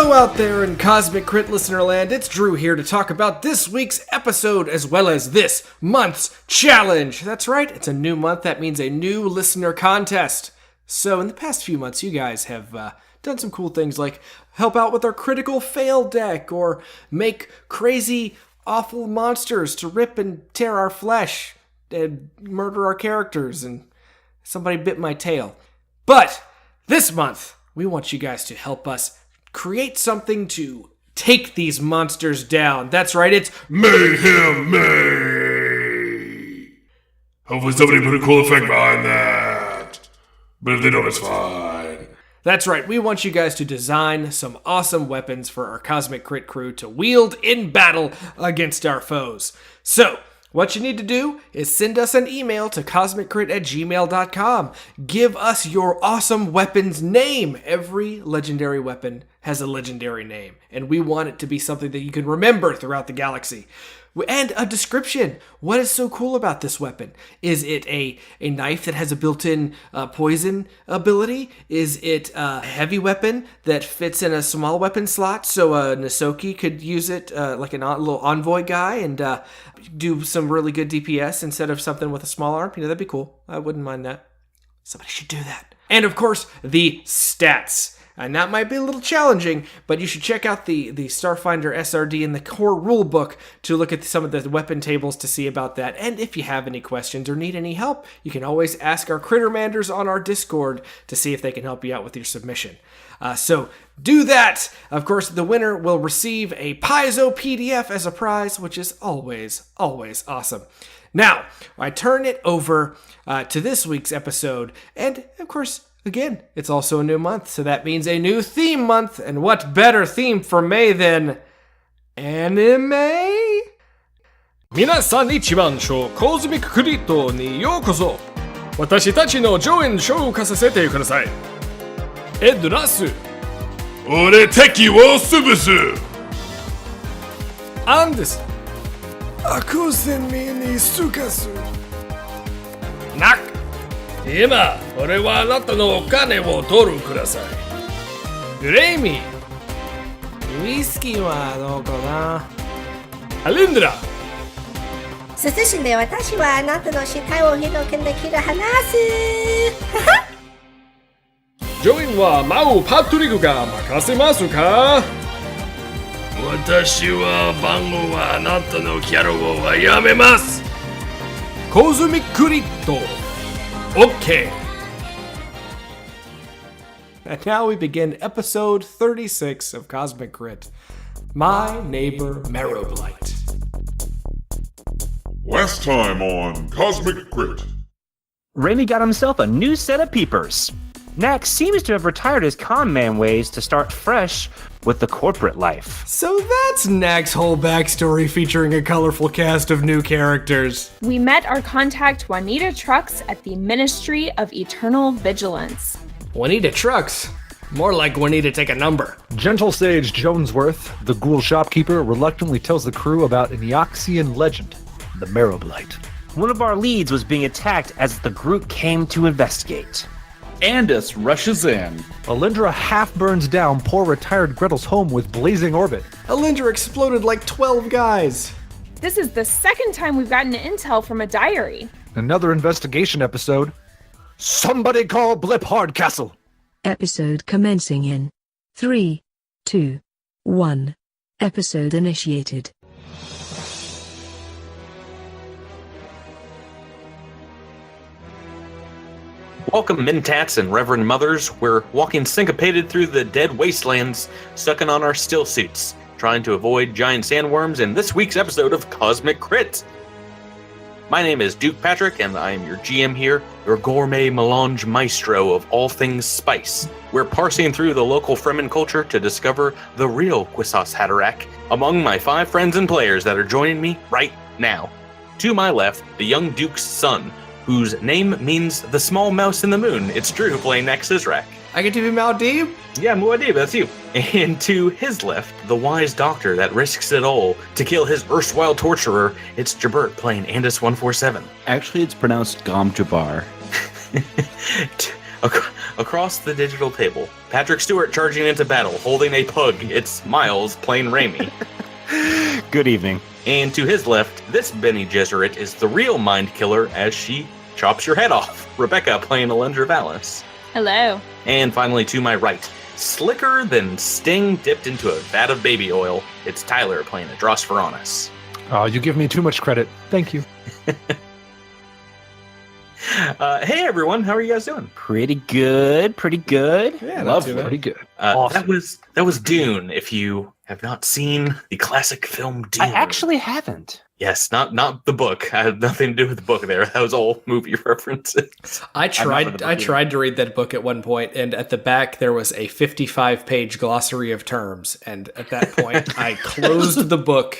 Hello out there in Cosmic Crit Listener Land, it's Drew here to talk about this week's episode as well as this month's challenge. That's right, it's a new month, that means a new listener contest. So in the past few months, you guys have done some cool things like help out with our critical fail deck or make crazy, awful monsters to rip and tear our flesh and murder our characters, and somebody bit my tail. But this month, we want you guys to help us create something to take these monsters down. That's right, it's Mayhem May! Hopefully somebody put a cool effect behind that. But if they don't, it's fine. That's right, we want you guys to design some awesome weapons for our Cosmic Crit crew to wield in battle against our foes. So, what you need to do is send us an email to cosmiccrit@gmail.com. Give us your awesome weapon's name. Every legendary weapon has a legendary name, and we want it to be something that you can remember throughout the galaxy. And a description. What is so cool about this weapon? Is it a knife that has a built-in poison ability? Is it a heavy weapon that fits in a small weapon slot so Nasoki could use it like a little envoy guy and do some really good DPS instead of something with a small arm? You know, that'd be cool. I wouldn't mind that. Somebody should do that. And of course, the stats. And that might be a little challenging, but you should check out the Starfinder SRD in the core rulebook to look at some of the weapon tables to see about that. And if you have any questions or need any help, you can always ask our Crittermanders on our Discord to see if they can help you out with your submission. So do that. Of course, the winner will receive a Paizo PDF as a prize, which is always, always awesome. Now, I turn it over to this week's episode, and of course, again, it's also a new month, so that means a new theme month, and what better theme for May than anime? 皆さん一番賞コズミッククリットにようこそ。私たちの上演紹介させてください。エッドラス、俺敵を潰す。アンデス、アクセミにスカス。ナック。今、俺はあなたのお金を取るください。グレイミー、ウイスキーはどうかな。アリンドラ、謹んで私はあなたの死体を広げできる話す。上演はマウパトリックが任せますか？私は番号はあなたのキャラをやめます。コズミックリット。Okay. And now we begin episode 36 of Cosmic Crit. My Neighbor Marrowblight. Last time on Cosmic Crit. Raimi got himself a new set of peepers. Nax seems to have retired his con man ways to start fresh with the corporate life. So that's Nag's whole backstory featuring a colorful cast of new characters. We met our contact Juanita Trucks at the Ministry of Eternal Vigilance. Juanita Trucks? More like Juanita take a number. Gentle Sage Jonesworth, the ghoul shopkeeper, reluctantly tells the crew about an Eoxian legend, the Marrowblight. One of our leads was being attacked as the group came to investigate. Andus rushes in. Alindra half burns down poor retired Gretel's home with blazing orbit. Alindra exploded like 12 guys. This is the second time we've gotten intel from a diary. Another investigation episode. Somebody call Blip Hardcastle. Episode commencing in 3, 2, 1. Episode initiated. Welcome, Mentats and Reverend Mothers. We're walking syncopated through the dead wastelands, sucking on our still suits, trying to avoid giant sandworms in this week's episode of Cosmic Crit. My name is Duke Patrick, and I am your GM here, your gourmet melange maestro of all things spice. We're parsing through the local Fremen culture to discover the real Kwisatz Haderach among my 5 friends and players that are joining me right now. To my left, the young Duke's son, whose name means the small mouse in the moon. It's Drew playing Nax Sizrak. I get to be Muad'Dib? Yeah, Muad'Dib, that's you. And to his left, the wise doctor that risks it all to kill his erstwhile torturer, it's Jabert playing Andus 147. Actually, it's pronounced Gom Jabbar. across the digital table, Patrick Stewart charging into battle, holding a pug. It's Miles playing Raimi. Good evening. And to his left, this Benny Gesserit is the real mind killer as she chops your head off. Rebecca playing Alendra Vallis. Hello. And finally, to my right, slicker than Sting dipped into a vat of baby oil, it's Tyler playing Adros Veronis. Oh, you give me too much credit. Thank you. Hey everyone, how are you guys doing? Pretty good. Yeah, Lovely. pretty good. Awesome. That was Dune. If you have not seen the classic film Dune, I actually haven't. yes, not the book. I had nothing to do with the book there. That was all movie references. I tried to read that book at one point, and at the back there was a 55-page glossary of terms. And at that point, I closed the book.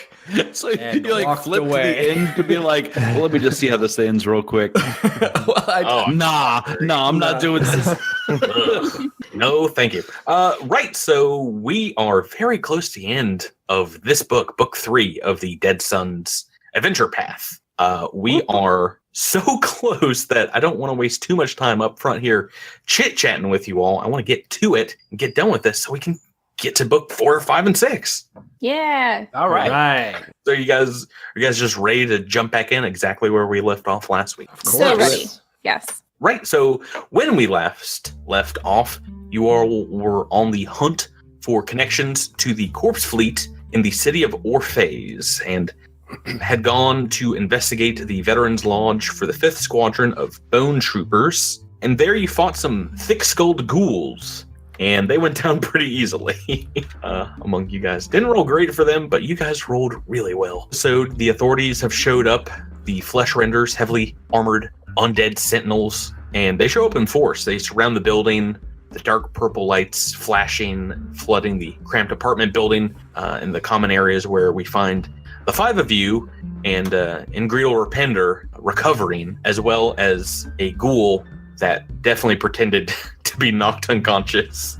So And you like walked flip away. to the end to be like, well, let me just see how this ends real quick. Nah, I'm not doing this. No, thank you. Right, so we are very close to the end of this book, book 3 of the Dead Sun's adventure path. We are so close that I don't want to waste too much time up front here chit-chatting with you all. I want to get to it and get done with this so we can get to book 4, 5, and 6. Yeah. All right. So are you guys just ready to jump back in exactly where we left off last week? So ready. Yes. Right. So when we left off, you all were on the hunt for connections to the corpse fleet in the city of Orpheus and had gone to investigate the Veterans Lodge for the 5th Squadron of Bone Troopers. And there you fought some thick-skulled ghouls. And they went down pretty easily among you guys. Didn't roll great for them, but you guys rolled really well. So the authorities have showed up, the flesh renders, heavily armored undead sentinels, and they show up in force. They surround the building, the dark purple lights flashing, flooding the cramped apartment building in the common areas where we find the 5 of you and Ingreal Repender recovering, as well as a ghoul that definitely pretended to be knocked unconscious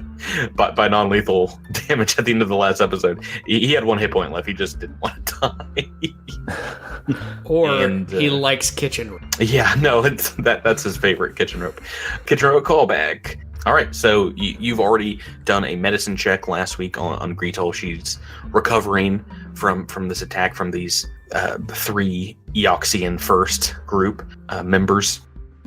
by non-lethal damage at the end of the last episode. He had 1 hit point left. He just didn't want to die. Or he likes kitchen rope. Yeah, no, that's his favorite, kitchen rope. Kitchen rope callback. All right, so you've already done a medicine check last week on Gretel. She's recovering from this attack from these 3 Eoxian first group members.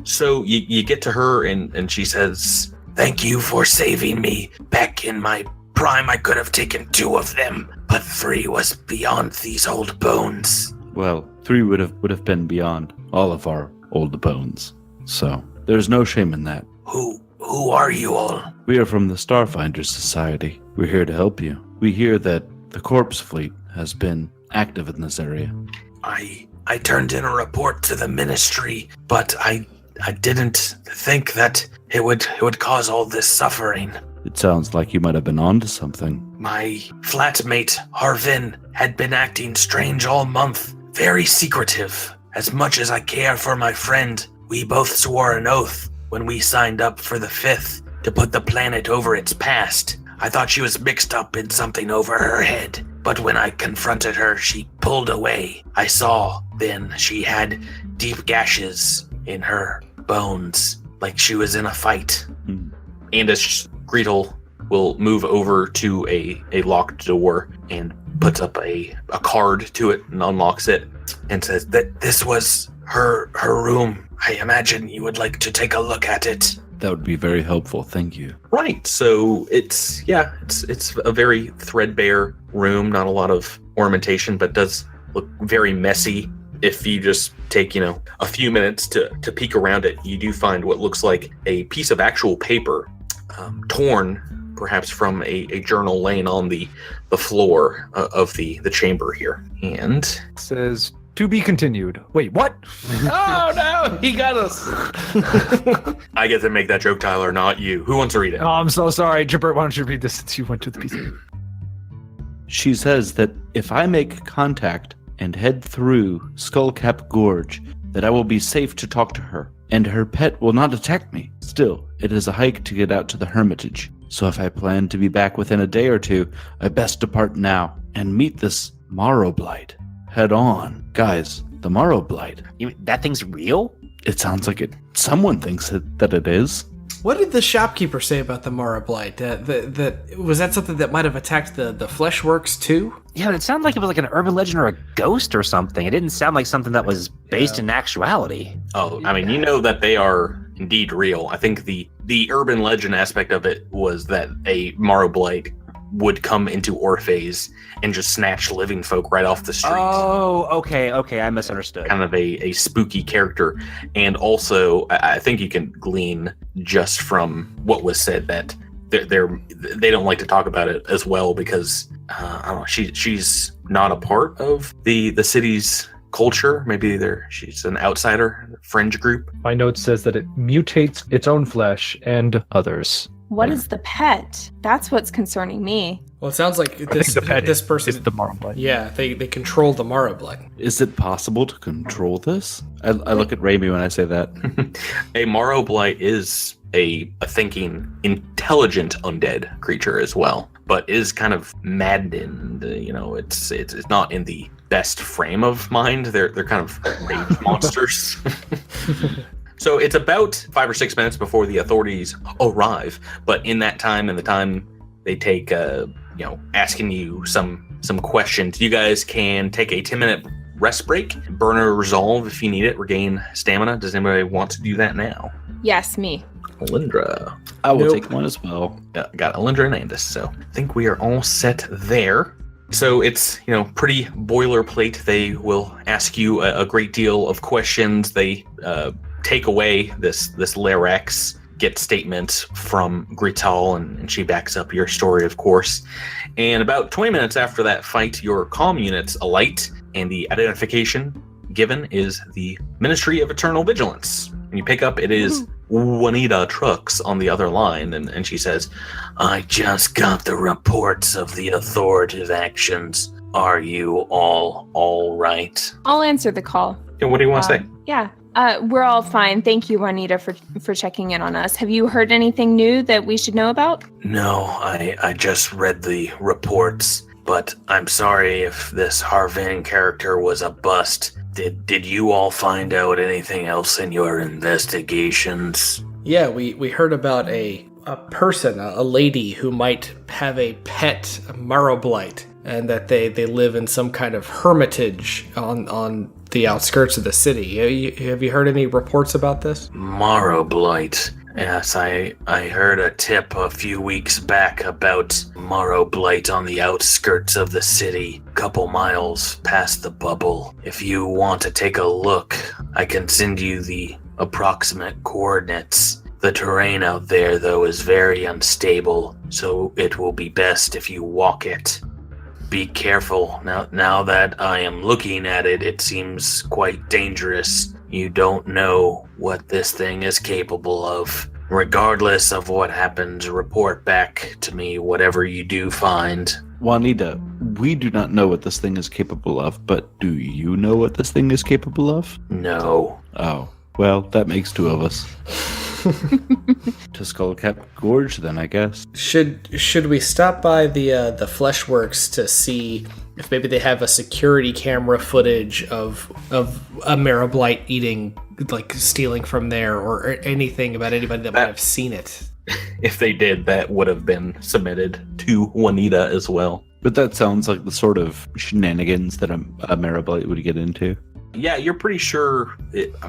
So you get to her and she says, "Thank you for saving me. Back in my prime, I could have taken 2 of them, but 3 was beyond these old bones." Well, 3 would have been beyond all of our old bones. So there's no shame in that. Who are you all? We are from the Starfinder Society. We're here to help you. We hear that the corpse fleet has been active in this area. I turned in a report to the ministry, but I didn't think that it would cause all this suffering. It sounds like you might have been onto something. My flatmate, Harvin, had been acting strange all month, very secretive. As much as I care for my friend, we both swore an oath when we signed up for the 5th to put the planet over its past. I thought she was mixed up in something over her head, but when I confronted her, she pulled away. I saw then she had deep gashes in her bones, like she was in a fight. And as Gretel will move over to a locked door and puts up a card to it and unlocks it and says that this was her room. I imagine you would like to take a look at it. That would be very helpful, thank you. Right, so it's a very threadbare room, not a lot of ornamentation, but does look very messy. If you just take, a few minutes to peek around it, you do find what looks like a piece of actual paper, torn perhaps from a journal laying on the floor of the chamber here. And it says, "To be continued." Wait, what? Oh no, he got us. I get to make that joke, Tyler, not you. Who wants to read it? Oh, I'm so sorry. Jabert, why don't you read this since you went to the PC? She says that if I make contact and head through Skullcap Gorge, that I will be safe to talk to her, and her pet will not attack me. Still, it is a hike to get out to the Hermitage, so if I plan to be back within a day or 2, I best depart now and meet this Marrowblight head on. Guys, the Marrowblight. That thing's real? It sounds like it. Someone thinks that it is. What did the shopkeeper say about the Marrowblight? Was that something that might have attacked the Fleshworks too? Yeah, but it sounded like it was like an urban legend or a ghost or something. It didn't sound like something that was based in actuality. Oh, I mean, you know that they are indeed real. I think the urban legend aspect of it was that a Marrowblight would come into Orpheus and just snatch living folk right off the street. Oh, okay, I misunderstood. Kind of a spooky character. And also, I think you can glean just from what was said that they don't like to talk about it as well because I don't know, she's not a part of the city's culture. Maybe she's an outsider, fringe group. My note says that it mutates its own flesh and others. What is the pet? That's what's concerning me. Well, it sounds like this person is the Marrowblight. Yeah, they control the Marrowblight. Is it possible to control this? I look at Raimi when I say that. A Marrowblight is a thinking, intelligent undead creature as well, but is kind of maddened. It's not in the best frame of mind. They're kind of rage monsters. So it's about 5 or 6 minutes before the authorities arrive, but in that time and the time they take, asking you some questions, you guys can take a 10-minute rest break, burn a resolve if you need it, regain stamina. Does anybody want to do that now? Yes, me. Alindra. I will take one as well. Got Alindra and Andis, so I think we are all set there. So it's, pretty boilerplate. They will ask you a great deal of questions. They take away this Lyrex, get statements from Grital, and she backs up your story, of course. And about 20 minutes after that fight, your comm units alight, and the identification given is the Ministry of Eternal Vigilance. When you pick up, it is Juanita Trucks on the other line, and she says, "I just got the reports of the authoritative actions. Are you all right?" I'll answer the call. Yeah, what do you want to say? Yeah. We're all fine. Thank you, Juanita, for checking in on us. Have you heard anything new that we should know about? No, I just read the reports, but I'm sorry if this Harvan character was a bust. Did you all find out anything else in your investigations? Yeah, we heard about a person, a lady who might have a pet Marrowblight, and that they live in some kind of hermitage on the outskirts of the city. Have you heard any reports about this? Marrowblight. Yes, I heard a tip a few weeks back about Marrowblight on the outskirts of the city, a couple miles past the bubble. If you want to take a look, I can send you the approximate coordinates. The terrain out there, though, is very unstable, so it will be best if you walk it. Be careful. Now that I am looking at it, it seems quite dangerous. You don't know what this thing is capable of. Regardless of what happens, report back to me whatever you do find. Juanita, we do not know what this thing is capable of, but do you know what this thing is capable of? No. Oh, well, that makes two of us. To Skullcap Gorge, then, I guess. Should we stop by the Fleshworks to see if maybe they have a security camera footage of a Marrowblight stealing from there, or anything about anybody that might have seen it? If they did, that would have been submitted to Juanita as well. But that sounds like the sort of shenanigans that a Marrowblight would get into. Yeah, you're pretty sure,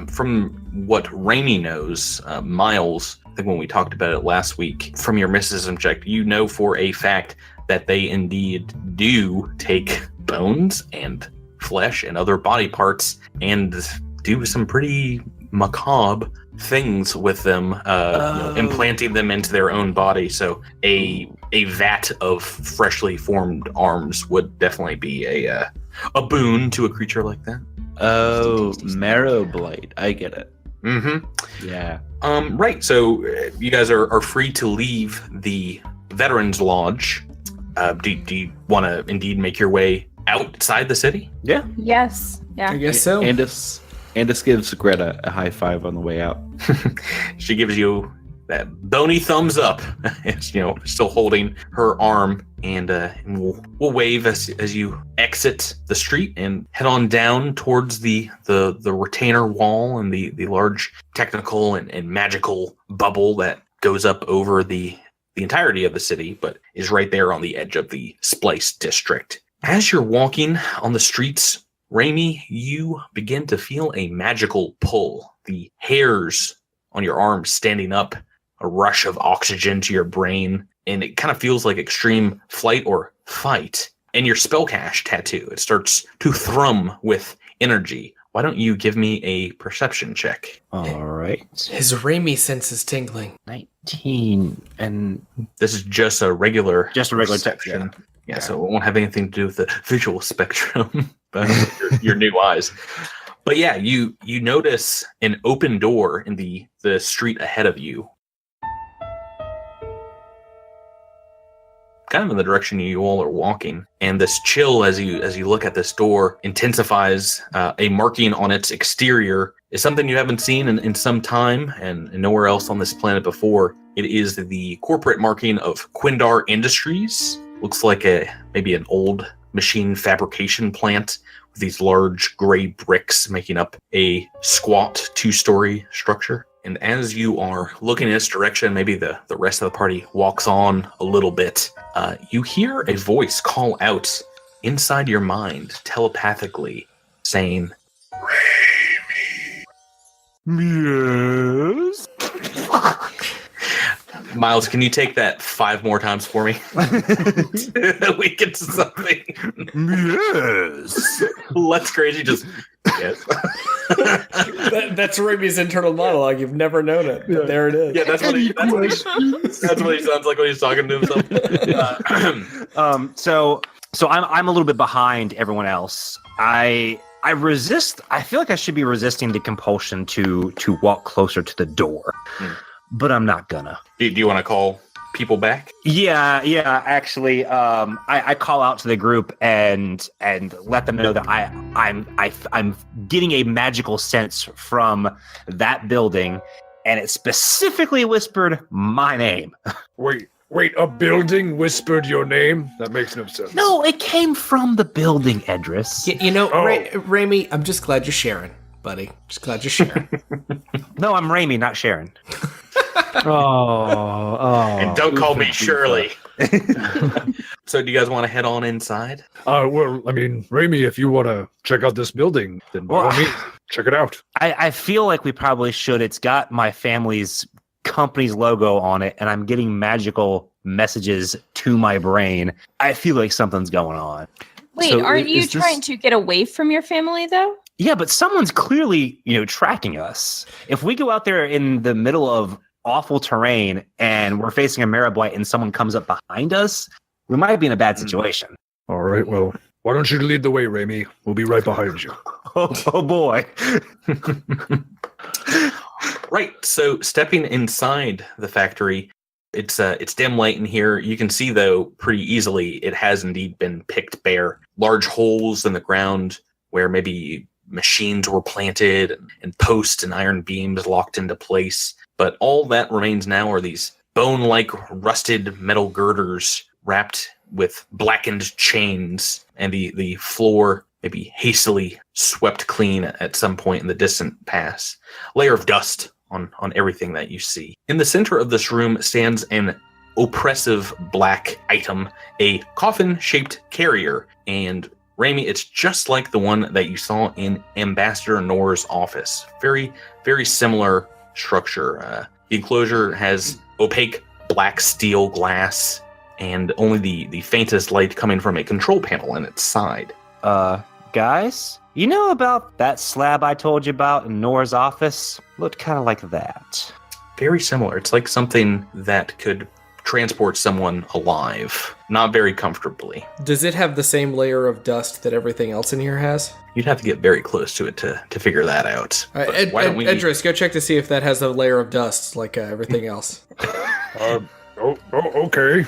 from what Raimi knows, Miles, I think when we talked about it last week, from your mysticism check, you know for a fact that they indeed do take bones and flesh and other body parts and do some pretty macabre things with them, implanting them into their own body. So a vat of freshly formed arms would definitely be a boon to a creature like that. Oh, Marrowblight. I get it. Mm-hmm. Yeah. Right. So you guys are free to leave the Veterans Lodge. Do you want to indeed make your way outside the city? Yeah. Yes. Yeah. I guess so. Andis gives Greta a high five on the way out. She gives you that bony thumbs up, still holding her arm, and we'll wave as you exit the street and head on down towards the retainer wall and the large technical and magical bubble that goes up over the entirety of the city, but is right there on the edge of the Splice district. As you're walking on the streets, Raimi, you begin to feel a magical pull. The hairs on your arms standing up, a rush of oxygen to your brain, and it kind of feels like extreme flight or fight. And your spellcash tattoo, it starts to thrum with energy. Why don't you give me a perception check? All right. His Raimi sense is tingling. 19. And this is just a regular perception. Yeah, so it won't have anything to do with the visual spectrum, but your new eyes. But yeah, you notice an open door in the street ahead of you, kind of in the direction you all are walking. And this chill, as you look at this door, intensifies. A marking on its exterior is something you haven't seen in some time, and nowhere else on this planet before. It is the corporate marking of Quindar Industries. Looks like maybe an old machine fabrication plant with these large gray bricks making up a squat 2-story structure. And as you are looking in this direction, maybe the rest of the party walks on a little bit, you hear a voice call out inside your mind telepathically saying, Raimi. Yes. Miles, can you take that 5 more times for me? We get to something. Yes. Let's crazy just yes. That's Raimi's internal monologue. You've never known it. But there it is. Yeah, that's what he sounds like when he's talking to himself. So I'm a little bit behind everyone else. I resist. I feel like I should be resisting the compulsion to walk closer to the door. But I'm not gonna. Do you want to call people back? Yeah. Actually, I call out to the group and let them know that I'm getting a magical sense from that building, and it specifically whispered my name. Wait, a building whispered your name? That makes no sense. No, it came from the building, Edris. Raimi, I'm just glad you're sharing, buddy. Just glad you're sharing. No, I'm Raimi, not Sharon. And don't call me Shirley. So do you guys want to head on inside? Well, I mean, Raimi, if you want to check out this building, then by all means, check it out. I feel like we probably should. It's got my family's company's logo on it, and I'm getting magical messages to my brain. I feel like something's going on. Wait, aren't you trying to get away from your family, though? Yeah, but someone's clearly, tracking us. If we go out there in the middle of awful terrain and we're facing a Marrowblight and someone comes up behind us, we might be in a bad situation. All right, well, why don't you lead the way, Raimi? We'll be right behind you. Oh boy. Right, so stepping inside the factory, it's dim light in here. You can see, though, pretty easily it has indeed been picked bare. Large holes in the ground where maybe machines were planted and posts and iron beams locked into place. But all that remains now are these bone-like rusted metal girders wrapped with blackened chains, and the floor maybe hastily swept clean at some point in the distant past. Layer of dust on everything that you see. In the center of this room stands an oppressive black item, a coffin-shaped carrier, and Raimi, it's just like the one that you saw in Ambassador Nor's office. Very, very similar structure. The enclosure has opaque black steel glass and only the faintest light coming from a control panel in its side. Guys, you know about that slab I told you about in Nor's office? Looked kind of like that. Very similar. It's like something that could transport someone alive, not very comfortably. Does it have the same layer of dust that everything else in here has? You'd have to get very close to it to figure that out. Edris, go check to see if that has a layer of dust like everything else. Okay.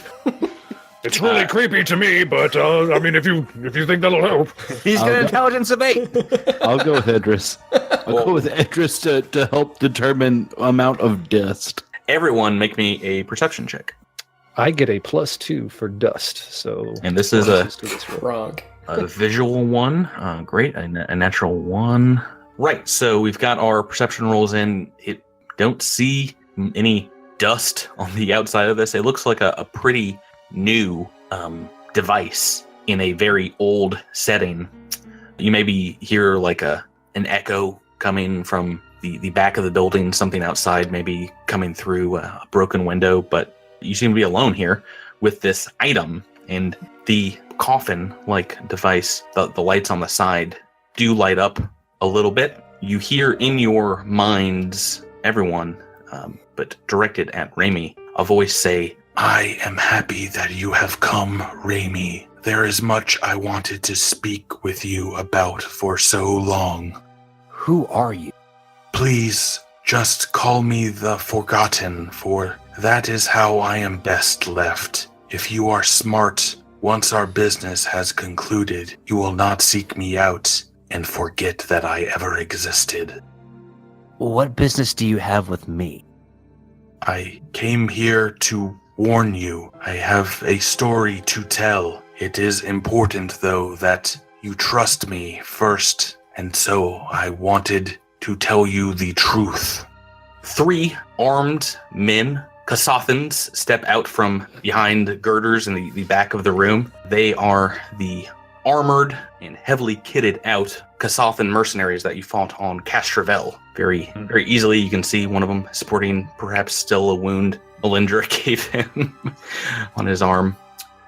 It's really creepy to me, but I mean, if you think that'll help. He's got an intelligence of 8. I'll go with Edris. I'll go with Edris to help determine amount of dust. Everyone make me a perception check. I get a +2 for dust, so... And this is a visual one. Great, a natural 1. Right, so we've got our perception rolls in. Don't see any dust on the outside of this. It looks like a pretty new device in a very old setting. You maybe hear like an echo coming from the back of the building, something outside maybe coming through a broken window, but you seem to be alone here with this item. And the coffin-like device, the lights on the side do light up a little bit. You hear in your minds, everyone, but directed at Raimi, a voice say, I am happy that you have come, Raimi. There is much I wanted to speak with you about for so long. Who are you? Please, just call me the Forgotten, for that is how I am best left. If you are smart, once our business has concluded, you will not seek me out and forget that I ever existed. What business do you have with me? I came here to warn you. I have a story to tell. It is important, though, that you trust me first, and so I wanted to tell you the truth. 3 armed men, Kasathans, step out from behind girders in the back of the room. They are the armored and heavily kitted out Kasathan mercenaries that you fought on Castrovel. Very, very easily you can see one of them sporting perhaps still a wound Melindra gave him on his arm.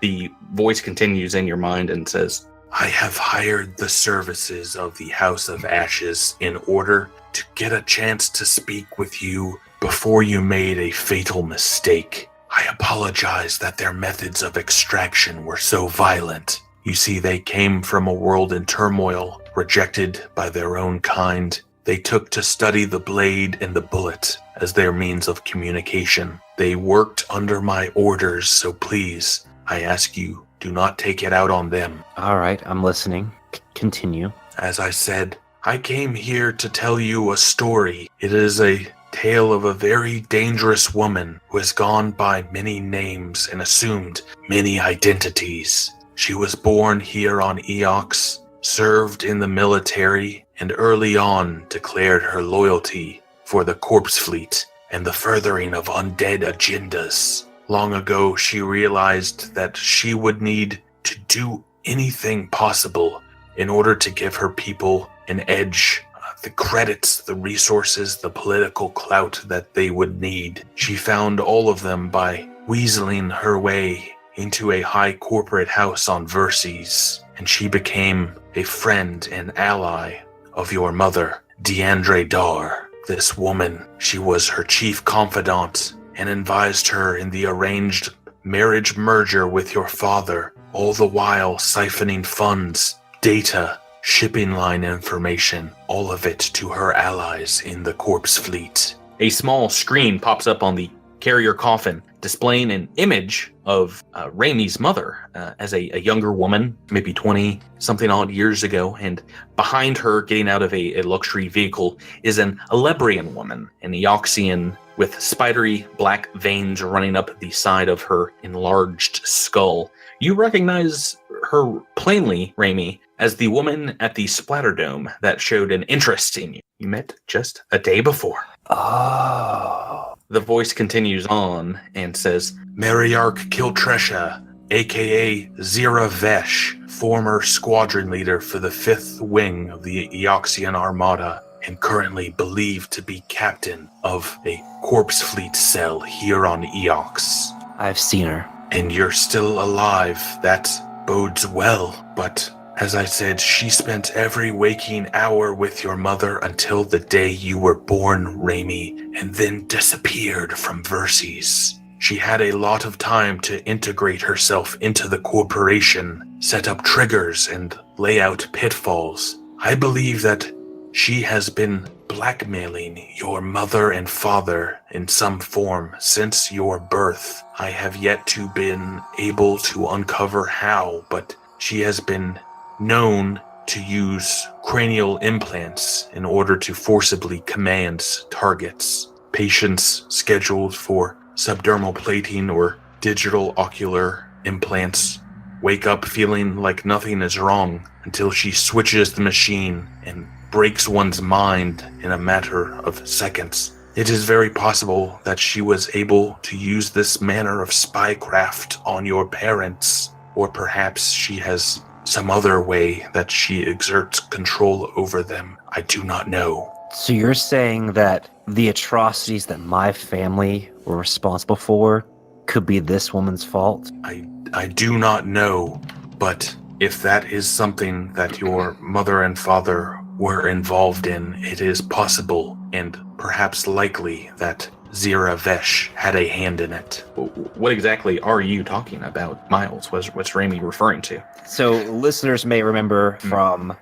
The voice continues in your mind and says, I have hired the services of the House of Ashes in order to get a chance to speak with you before you made a fatal mistake. I apologize that their methods of extraction were so violent. You see, they came from a world in turmoil, rejected by their own kind. They took to study the blade and the bullet as their means of communication. They worked under my orders, so please, I ask you, do not take it out on them. All right, I'm listening. Continue. As I said, I came here to tell you a story. It is a tale of a very dangerous woman who has gone by many names and assumed many identities. She was born here on Eox, served in the military, and early on declared her loyalty for the Corpse Fleet and the furthering of undead agendas. Long ago, she realized that she would need to do anything possible in order to give her people an edge, the credits, the resources, the political clout that they would need. She found all of them by weaseling her way into a high corporate house on Verces, and she became a friend and ally of your mother, Deandre Dar. This woman, she was her chief confidant and advised her in the arranged marriage merger with your father, all the while siphoning funds, data, shipping line information, all of it to her allies in the Corpse Fleet. A small screen pops up on the carrier coffin, displaying an image of Raimi's mother as a younger woman, maybe 20-something odd years ago, and behind her, getting out of a luxury vehicle, is an Elebrian woman, an Eoxian with spidery black veins running up the side of her enlarged skull. You recognize her plainly, Raimi, as the woman at the Splatterdome that showed an interest in you. You met just a day before. Oh. The voice continues on and says, Mariarch Kiltresha, aka Zira Vesh, former squadron leader for the 5th Wing of the Eoxian Armada, and currently believed to be captain of a Corpse Fleet cell here on Eox. I've seen her. And you're still alive. That bodes well, but as I said, she spent every waking hour with your mother until the day you were born, Raimi, and then disappeared from Verces. She had a lot of time to integrate herself into the corporation, set up triggers, and lay out pitfalls. I believe that she has been blackmailing your mother and father in some form since your birth. I have yet to been able to uncover how, but she has been known to use cranial implants in order to forcibly command targets. Patients scheduled for subdermal plating or digital ocular implants wake up feeling like nothing is wrong until she switches the machine and breaks one's mind in a matter of seconds. It is very possible that she was able to use this manner of spycraft on your parents, or perhaps she has some other way that she exerts control over them. I do not know. So you're saying that the atrocities that my family were responsible for could be this woman's fault? I do not know, but if that is something that your mother and father were involved in, it is possible and perhaps likely that Zira Vesh had a hand in it. What exactly are you talking about, Miles? What's Raimi referring to? So listeners may remember from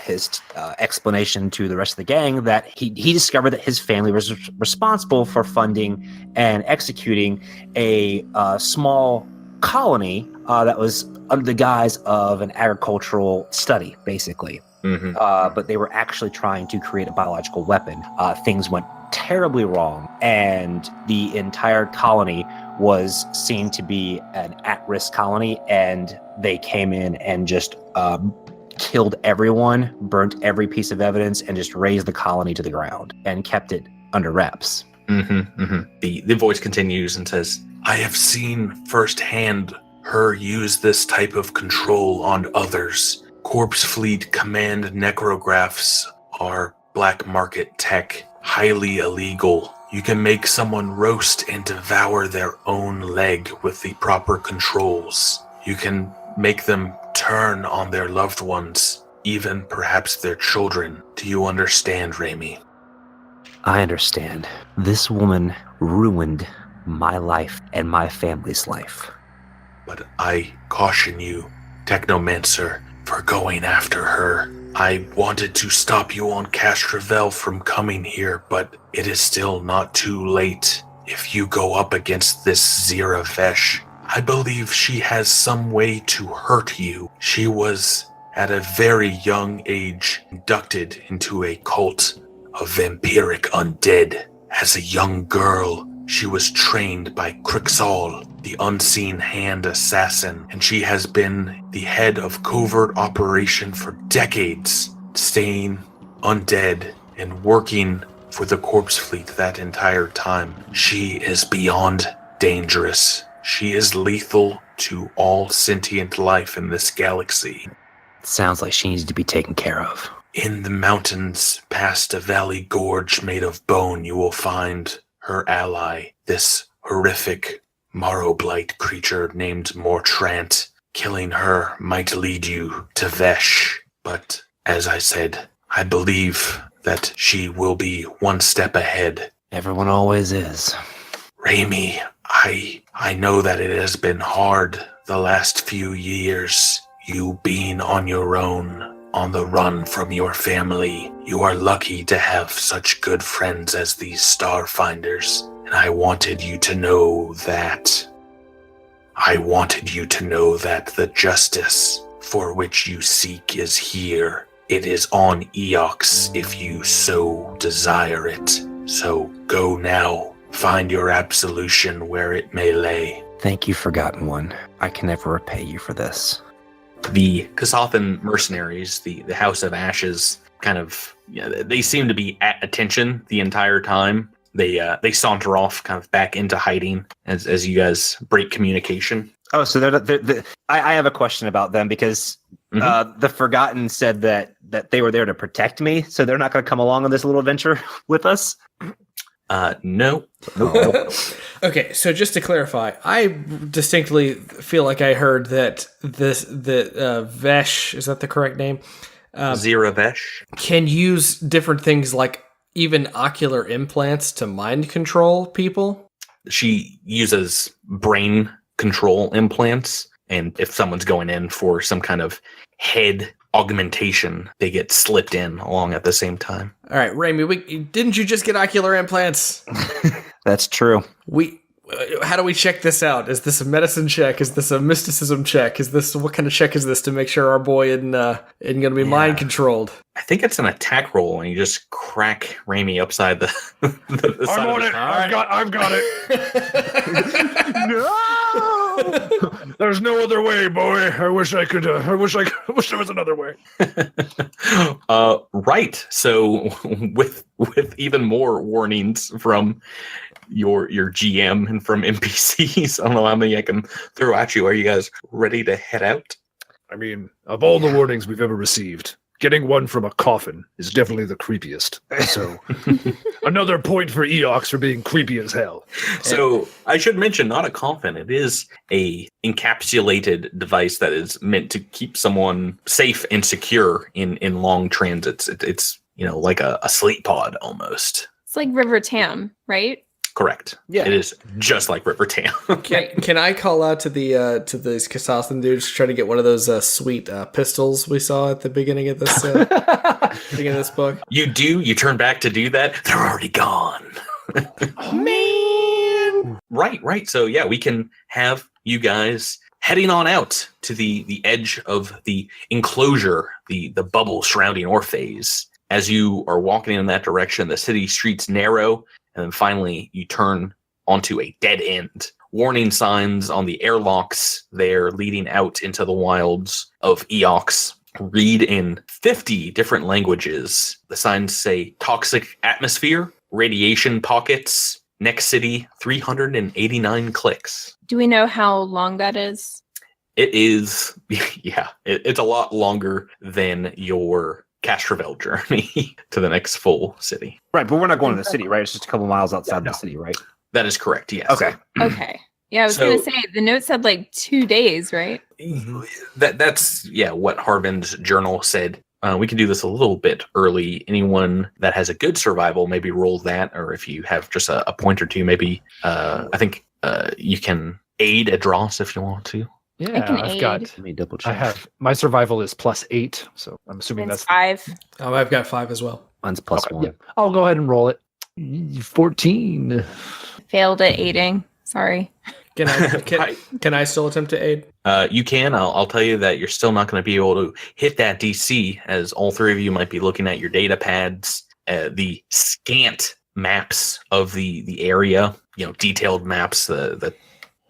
his explanation to the rest of the gang that he discovered that his family was responsible for funding and executing a small colony that was under the guise of an agricultural study, basically. Mm-hmm. But they were actually trying to create a biological weapon. Things went terribly wrong, and the entire colony was seen to be an at-risk colony, and they came in and just killed everyone, burnt every piece of evidence, and just razed the colony to the ground and kept it under wraps. Mm-hmm, mm-hmm. The voice continues and says, I have seen firsthand her use this type of control on others. Corpse Fleet command necrographs are black market tech, highly illegal. You can make someone roast and devour their own leg with the proper controls. You can make them turn on their loved ones, even perhaps their children. Do you understand, Raimi? I understand. This woman ruined my life and my family's life. But I caution you, Technomancer, for going after her. I wanted to stop you on Castrovel from coming here, but it is still not too late. If you go up against this Zira Vesh, I believe she has some way to hurt you. She was, at a very young age, inducted into a cult of vampiric undead. As a young girl, she was trained by Crixall, the unseen hand assassin, and she has been the head of covert operation for decades, staying undead and working for the Corpse Fleet that entire time. She is beyond dangerous. She is lethal to all sentient life in this galaxy. Sounds like she needs to be taken care of. In the mountains past a valley gorge made of bone, you will find her ally, this horrific Marrowblight creature named Mortrant. Killing her might lead you to Vesh, but as I said, I believe that she will be one step ahead. Everyone always is. Raimi, I know that it has been hard the last few years, you being on your own, on the run from your family. You are lucky to have such good friends as these Starfinders, and I wanted you to know that. The justice for which you seek is here. It is on Eox if you so desire it. So go now. Find your absolution where it may lay. Thank you, Forgotten One. I can never repay you for this. The Kasathan mercenaries, the House of Ashes, kind of, they seem to be at attention the entire time. They saunter off kind of back into hiding as you guys break communication. Oh, so I have a question about them because the Forgotten said that they were there to protect me, so they're not going to come along on this little adventure with us? No. Okay, so just to clarify, I distinctly feel like I heard that Vesh, is that the correct name? Zira Vesh can use different things like even ocular implants to mind control people. She uses brain control implants, and if someone's going in for some kind of head augmentation, they get slipped in along at the same time. All right, Raimi, didn't you just get ocular implants? That's true. How do we check this out? Is this a medicine check? Is this a mysticism check? What kind of check is this to make sure our boy isn't going to be mind controlled? I think it's an attack roll, and you just crack Raimi upside the side I'm on of it. I've got it. No! There's no other way, boy. I wish I could. I wish there was another way. Right. So with even more warnings from your GM and from NPCs, I don't know how many I can throw at you. Are you guys ready to head out? I mean, of all the warnings we've ever received, getting one from a coffin is definitely the creepiest. So, another point for Eox for being creepy as hell. So I should mention, not a coffin. It is a encapsulated device that is meant to keep someone safe and secure in long transits. It's like a sleep pod almost. It's like River Tam, right? Correct. Yeah, it is just like River Tam. Can I call out to these Kasathan dudes to try to get one of those sweet pistols we saw at the beginning of this book? You do. You turn back to do that. They're already gone. Oh, man. Right. So yeah, we can have you guys heading on out to the edge of the enclosure, the bubble surrounding Orpheus. As you are walking in that direction, the city streets narrow. And then finally, you turn onto a dead end. Warning signs on the airlocks there leading out into the wilds of Eox read in 50 different languages. The signs say toxic atmosphere, radiation pockets, next city, 389 clicks. Do we know how long that is? It is, it's a lot longer than your Castrovel journey to the next full city. Right, but we're not going to the city, right? It's just a couple miles outside the city, right? That is correct, yes. Okay. Yeah, I was going to say, the note said like 2 days, right? That's what Harvin's journal said. We can do this a little bit early. Anyone that has a good survival, maybe roll that, or if you have just a point or two, maybe I think you can aid Adros if you want to. Yeah, I've got. Let me double check. I have my survival is +8, so I'm assuming Mine's that's 5. Oh, I've got 5 as well. Mine's +1. Yeah, I'll go ahead and roll it. 14. Failed at aiding. Sorry. Can I still attempt to aid? You can. I'll tell you that you're still not going to be able to hit that DC, as all three of you might be looking at your data pads, the scant maps of the area, detailed maps, the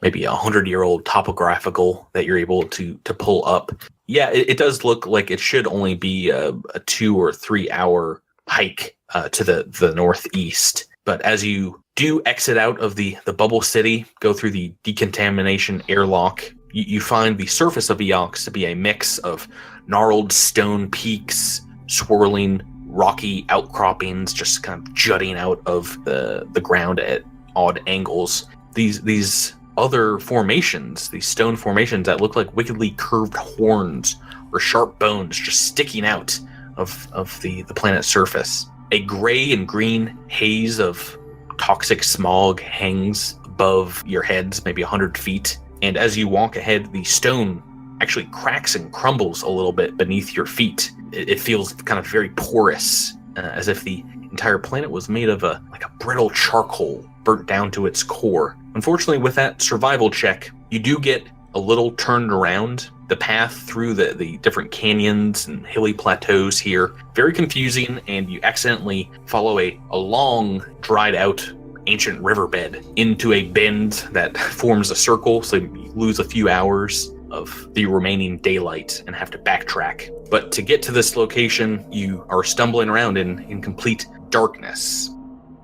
maybe 100-year-old topographical that you're able to pull up. Yeah, it does look like it should only be a 2 or 3 hour hike to the northeast. But as you do exit out of the bubble city, go through the decontamination airlock, you find the surface of Eox to be a mix of gnarled stone peaks, swirling rocky outcroppings, just kind of jutting out of the ground at odd angles. These other formations, these stone formations that look like wickedly curved horns or sharp bones just sticking out of the planet's surface. A gray and green haze of toxic smog hangs above your heads, maybe 100 feet. And as you walk ahead, the stone actually cracks and crumbles a little bit beneath your feet. It feels kind of very porous, as if the entire planet was made of a brittle charcoal burnt down to its core. Unfortunately, with that survival check, you do get a little turned around. The path through the different canyons and hilly plateaus here, very confusing, and you accidentally follow a long, dried out ancient riverbed into a bend that forms a circle, so you lose a few hours of the remaining daylight and have to backtrack. But to get to this location, you are stumbling around in complete darkness.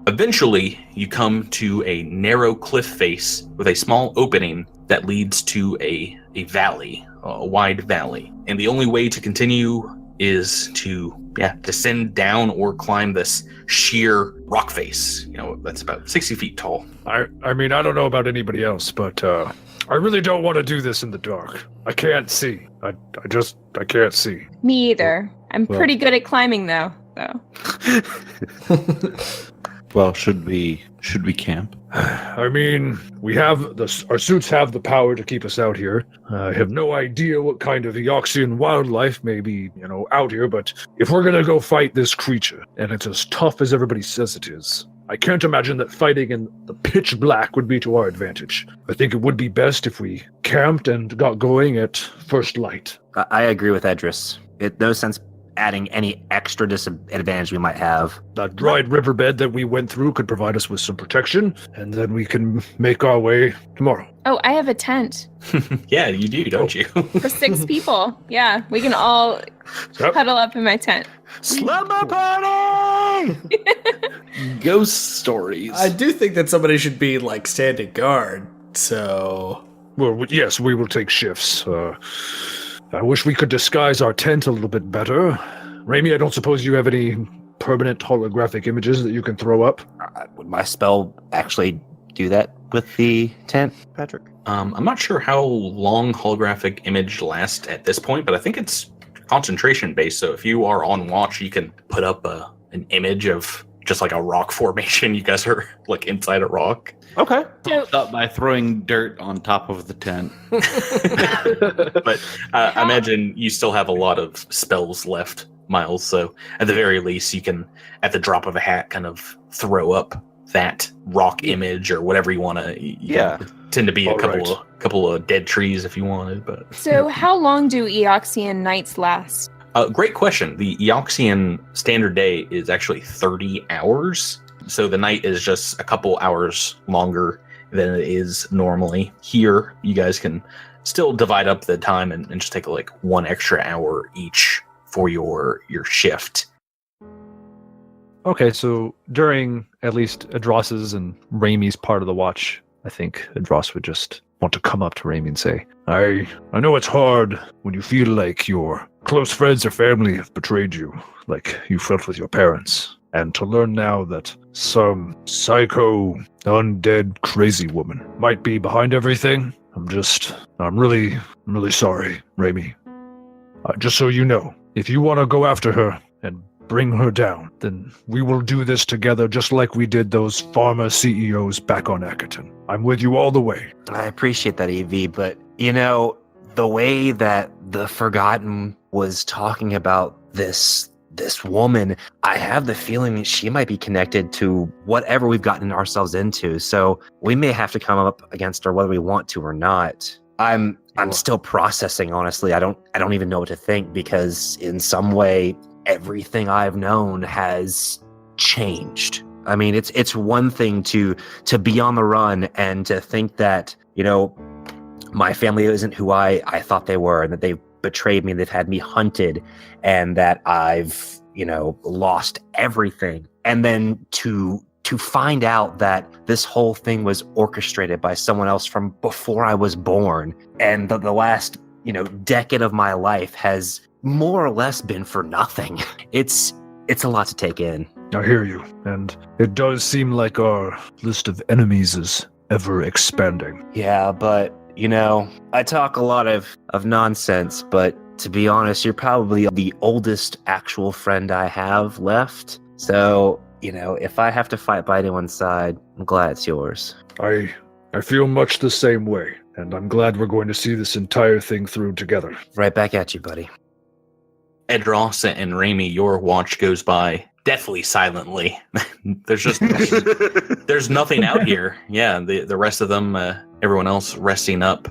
Eventually, you come to a narrow cliff face with a small opening that leads to a valley, a wide valley. And the only way to continue is to descend down or climb this sheer rock face, that's about 60 feet tall. I mean, I don't know about anybody else, but I really don't want to do this in the dark. I can't see. I can't see. Me either. I'm pretty good at climbing though. Well, should we camp? I mean, we have our suits have the power to keep us out here. I have no idea what kind of Eoxian wildlife may be, out here, but if we're gonna go fight this creature, and it's as tough as everybody says it is, I can't imagine that fighting in the pitch black would be to our advantage. I think it would be best if we camped and got going at first light. I agree with Edris. No sense adding any extra disadvantage we might have. That dried riverbed that we went through could provide us with some protection, and then we can make our way tomorrow. Oh, I have a tent Yeah, you do, don't you? for 6 people. Yeah, we can all huddle up in my tent. Slumber party! Ghost stories. I do think that somebody should be like standing guard. So Well, yes, we will take shifts. I wish we could disguise our tent a little bit better. Raimi, I don't suppose you have any permanent holographic images that you can throw up? Would my spell actually do that with the tent, Patrick? I'm not sure how long holographic image lasts at this point, but I think it's concentration based. So if you are on watch, you can put up an image of just like a rock formation. You guys are like inside a rock. Okay. Stop by throwing dirt on top of the tent. But I imagine you still have a lot of spells left, Miles. So at the very least, you can, at the drop of a hat, kind of throw up that rock image or whatever you want to. Yeah. Tend to be a All couple of dead trees if you wanted, but So how long do Eoxian nights last? great question. The Eoxian standard day is actually 30 hours. So the night is just a couple hours longer than it is normally. Here, you guys can still divide up the time and just take like 1 extra hour each for your shift. Okay, so during at least Adros's and Raimi's part of the watch, I think Adros would just want to come up to Raimi and say, I know it's hard when you feel like your close friends or family have betrayed you, like you felt with your parents. And to learn now that some psycho, undead, crazy woman might be behind everything, I'm really sorry, Raimi. Just so you know, if you want to go after her and bring her down, then we will do this together just like we did those pharma CEOs back on Ackerton. I'm with you all the way. I appreciate that, EV, but the way that the Forgotten was talking about this woman, I have the feeling that she might be connected to whatever we've gotten ourselves into. So we may have to come up against her whether we want to or not. I'm still processing, honestly. I don't even know what to think, because in some way everything I've known has changed. I mean, it's one thing to be on the run and to think that, my family isn't who I thought they were, and that they've betrayed me, they've had me hunted, and that I've, lost everything. And then to find out that this whole thing was orchestrated by someone else from before I was born, and the last, decade of my life has more or less been for nothing. It's a lot to take in. I hear you, and it does seem like our list of enemies is ever expanding. Yeah, but I talk a lot of nonsense, but to be honest, you're probably the oldest actual friend I have left. So, if I have to fight by anyone's side, I'm glad it's yours. I feel much the same way, and I'm glad we're going to see this entire thing through together. Right back at you, buddy. Edros and Raimi, your watch goes by deathly silently. There's nothing out here. Yeah, the rest of them, everyone else resting up.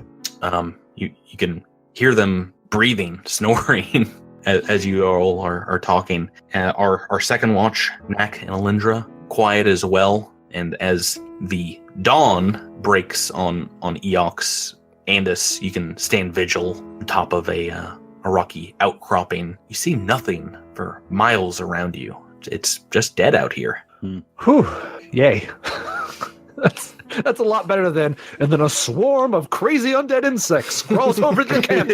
You can hear them breathing, snoring as you all are talking. Our second watch, Nak and Alindra, quiet as well. And as the dawn breaks on Eox, Andis, you can stand vigil on top of a rocky outcropping. You see nothing for miles around you. It's just dead out here. Whew, yay. That's a lot better than, and then a swarm of crazy undead insects crawls over the camp.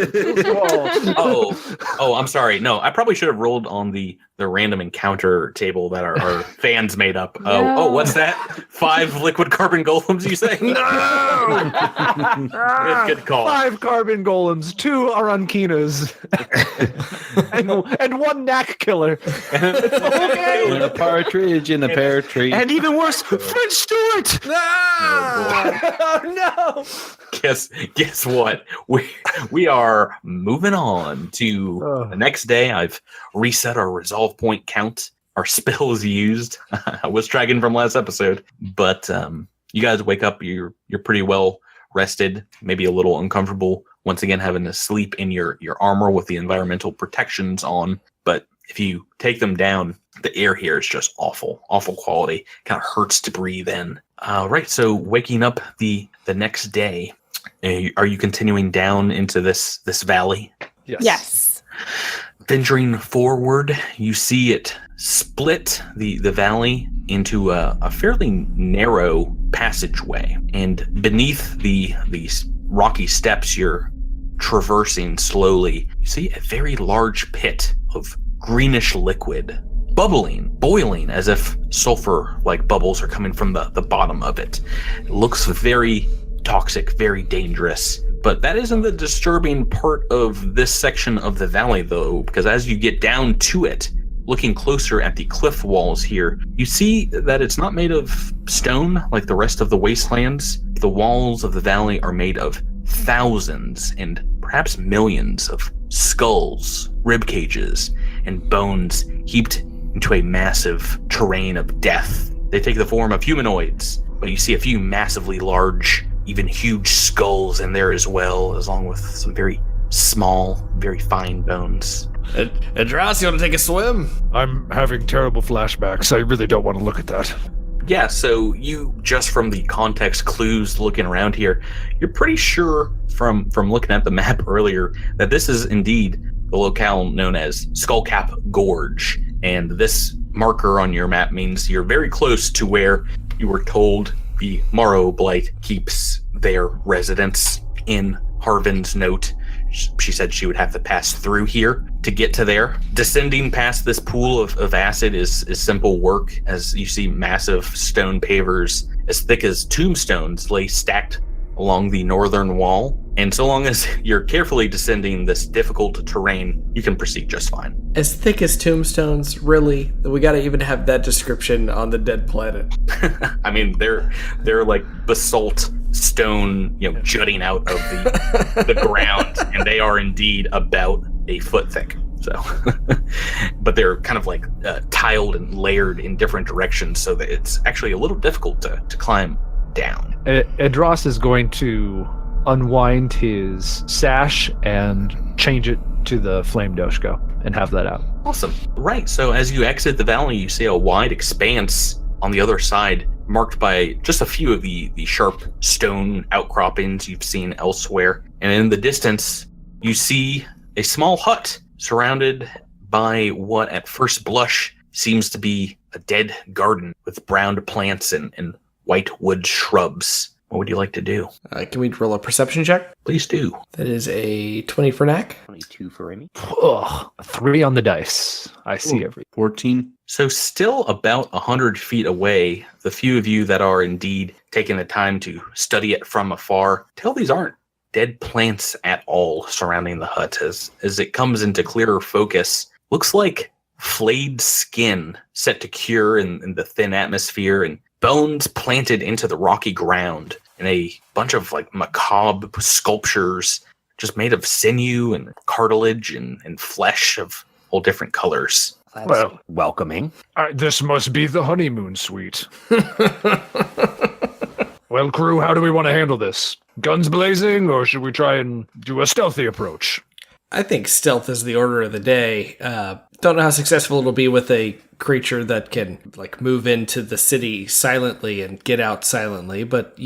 Oh, I'm sorry. No, I probably should have rolled on the random encounter table that our fans made up. Oh, what's that? 5 liquid carbon golems, you say? No! Good call. 5 carbon golems, 2 Arankinas, and 1 knack killer. Okay. And a partridge in a pear tree. And even worse, French Stewart! Oh, no! Guess what? We are moving on to the next day. I've reset our resolve point count. Our spells used. I was tracking from last episode, but you guys wake up. You're pretty well rested. Maybe a little uncomfortable. Once again, having to sleep in your armor with the environmental protections on, but if you take them down, the air here is just awful quality. Kind of hurts to breathe in. Right, so waking up the next day, are you continuing down into this valley? Yes. Venturing forward, you see it split the valley into a fairly narrow passageway. And beneath these rocky steps you're traversing slowly, you see a very large pit of greenish liquid, bubbling, boiling, as if sulfur-like bubbles are coming from the bottom of it. It looks very toxic, very dangerous. But that isn't the disturbing part of this section of the valley, though, because as you get down to it, looking closer at the cliff walls here, you see that it's not made of stone like the rest of the wastelands. The walls of the valley are made of thousands and perhaps millions of skulls, rib cages, and bones heaped into a massive terrain of death. They take the form of humanoids, but you see a few massively large, even huge skulls in there as well, along with some very small, very fine bones. Adras, you want to take a swim? I'm having terrible flashbacks. I really don't want to look at that. Yeah, so you, just from the context clues looking around here, you're pretty sure from looking at the map earlier that this is indeed the locale known as Skullcap Gorge. And this marker on your map means you're very close to where you were told the Marrowblight keeps their residence. In Harvin's note, she said she would have to pass through here to get to there. Descending past this pool of acid is simple work, as you see massive stone pavers as thick as tombstones lay stacked along the northern wall. And so long as you're carefully descending this difficult terrain, you can proceed just fine. As thick as tombstones, really? We gotta even have that description on the dead planet. I mean, they're like basalt stone, jutting out of the ground, and they are indeed about a foot thick. So, but they're kind of like tiled and layered in different directions, so that it's actually a little difficult to climb down. Adras is going to unwind his sash and change it to the flame doshko and have that out. Awesome. Right, so as you exit the valley, you see a wide expanse on the other side, marked by just a few of the sharp stone outcroppings you've seen elsewhere. And in the distance, you see a small hut surrounded by what at first blush seems to be a dead garden with brown plants and white wood shrubs. What would you like to do? Can we roll a perception check? Please do. That is a 20 for Knack. 22 for Amy. Ugh, 3 on the dice. I see everything. 14. So still about 100 feet away, the few of you that are indeed taking the time to study it from afar, tell these aren't dead plants at all surrounding the hut. As it comes into clearer focus, looks like flayed skin set to cure in the thin atmosphere, and bones planted into the rocky ground, and a bunch of like macabre sculptures just made of sinew and cartilage and flesh of all different colors. That's welcoming. This must be the honeymoon suite. Well, crew, how do we want to handle this? Guns blazing, or should we try and do a stealthy approach? I think stealth is the order of the day. Don't know how successful it'll be with a creature that can move into the city silently and get out silently, but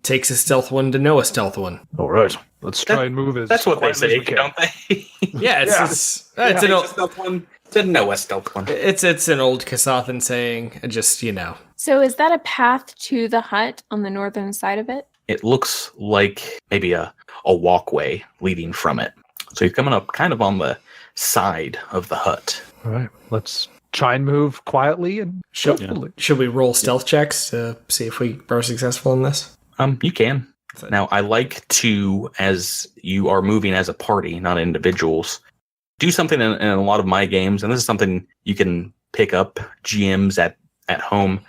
takes a stealth one to know a stealth one. All right, let's try and move as that's what they say, as don't they? Yeah, it's an old stealth one to know a stealth one. It's an old Kasathan saying. Just So is that a path to the hut on the northern side of it? It looks like maybe a walkway leading from it. So you're coming up kind of on the side of the hut. All right, let's try and move quietly and stealthily. Should we roll stealth checks to see if we are successful in this? You can. Now, I like to, as you are moving as a party, not individuals, do something in a lot of my games, and this is something you can pick up GMs at home.